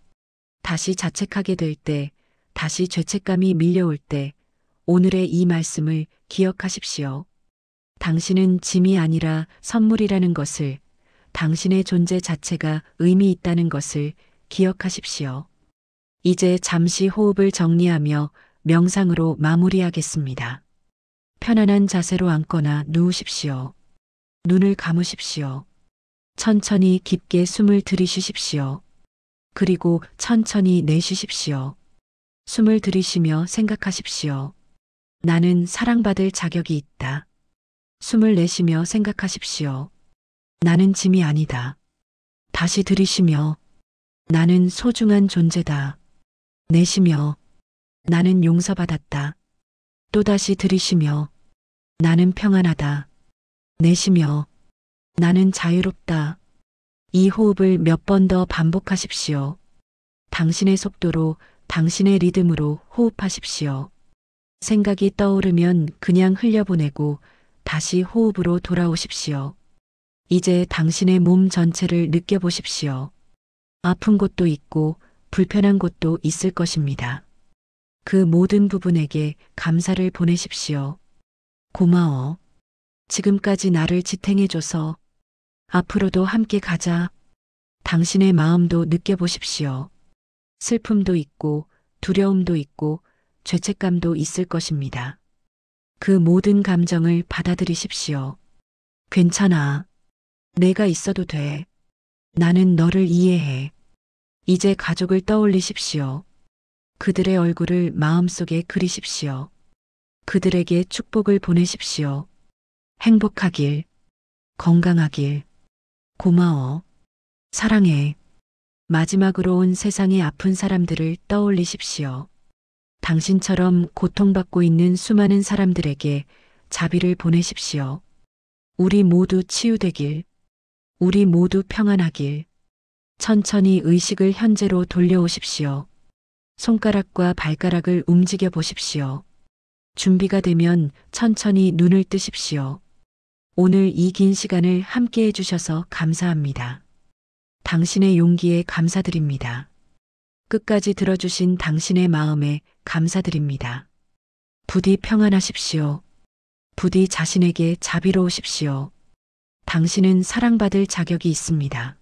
다시 자책하게 될 때, 다시 죄책감이 밀려올 때 오늘의 이 말씀을 기억하십시오. 당신은 짐이 아니라 선물이라는 것을, 당신의 존재 자체가 의미 있다는 것을 기억하십시오. 이제 잠시 호흡을 정리하며 명상으로 마무리하겠습니다. 편안한 자세로 앉거나 누우십시오. 눈을 감으십시오. 천천히 깊게 숨을 들이쉬십시오. 그리고 천천히 내쉬십시오. 숨을 들이쉬며 생각하십시오. 나는 사랑받을 자격이 있다. 숨을 내쉬며 생각하십시오. 나는 짐이 아니다. 다시 들이쉬며 나는 소중한 존재다. 내쉬며 나는 용서받았다. 또다시 들이쉬며 나는 평안하다. 내쉬며 나는 자유롭다. 이 호흡을 몇 번 더 반복하십시오. 당신의 속도로, 당신의 리듬으로 호흡하십시오. 생각이 떠오르면 그냥 흘려보내고 다시 호흡으로 돌아오십시오. 이제 당신의 몸 전체를 느껴보십시오. 아픈 곳도 있고 불편한 곳도 있을 것입니다. 그 모든 부분에게 감사를 보내십시오. 고마워. 지금까지 나를 지탱해줘서 앞으로도 함께 가자. 당신의 마음도 느껴보십시오. 슬픔도 있고 두려움도 있고 죄책감도 있을 것입니다. 그 모든 감정을 받아들이십시오. 괜찮아. 내가 있어도 돼. 나는 너를 이해해. 이제 가족을 떠올리십시오. 그들의 얼굴을 마음속에 그리십시오. 그들에게 축복을 보내십시오. 행복하길, 건강하길, 고마워, 사랑해. 마지막으로 온 세상의 아픈 사람들을 떠올리십시오. 당신처럼 고통받고 있는 수많은 사람들에게 자비를 보내십시오. 우리 모두 치유되길, 우리 모두 평안하길. 천천히 의식을 현재로 돌려오십시오. 손가락과 발가락을 움직여 보십시오. 준비가 되면 천천히 눈을 뜨십시오. 오늘 이 긴 시간을 함께 해주셔서 감사합니다. 당신의 용기에 감사드립니다. 끝까지 들어주신 당신의 마음에 감사드립니다. 부디 평안하십시오. 부디 자신에게 자비로우십시오. 당신은 사랑받을 자격이 있습니다.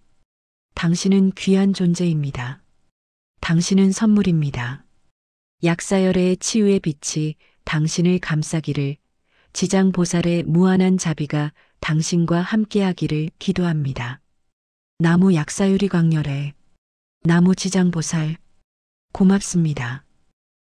당신은 귀한 존재입니다. 당신은 선물입니다. 약사열의 치유의 빛이 당신을 감싸기를, 지장보살의 무한한 자비가 당신과 함께하기를 기도합니다. 나무 약사유리 광열에 나무 지장보살 고맙습니다.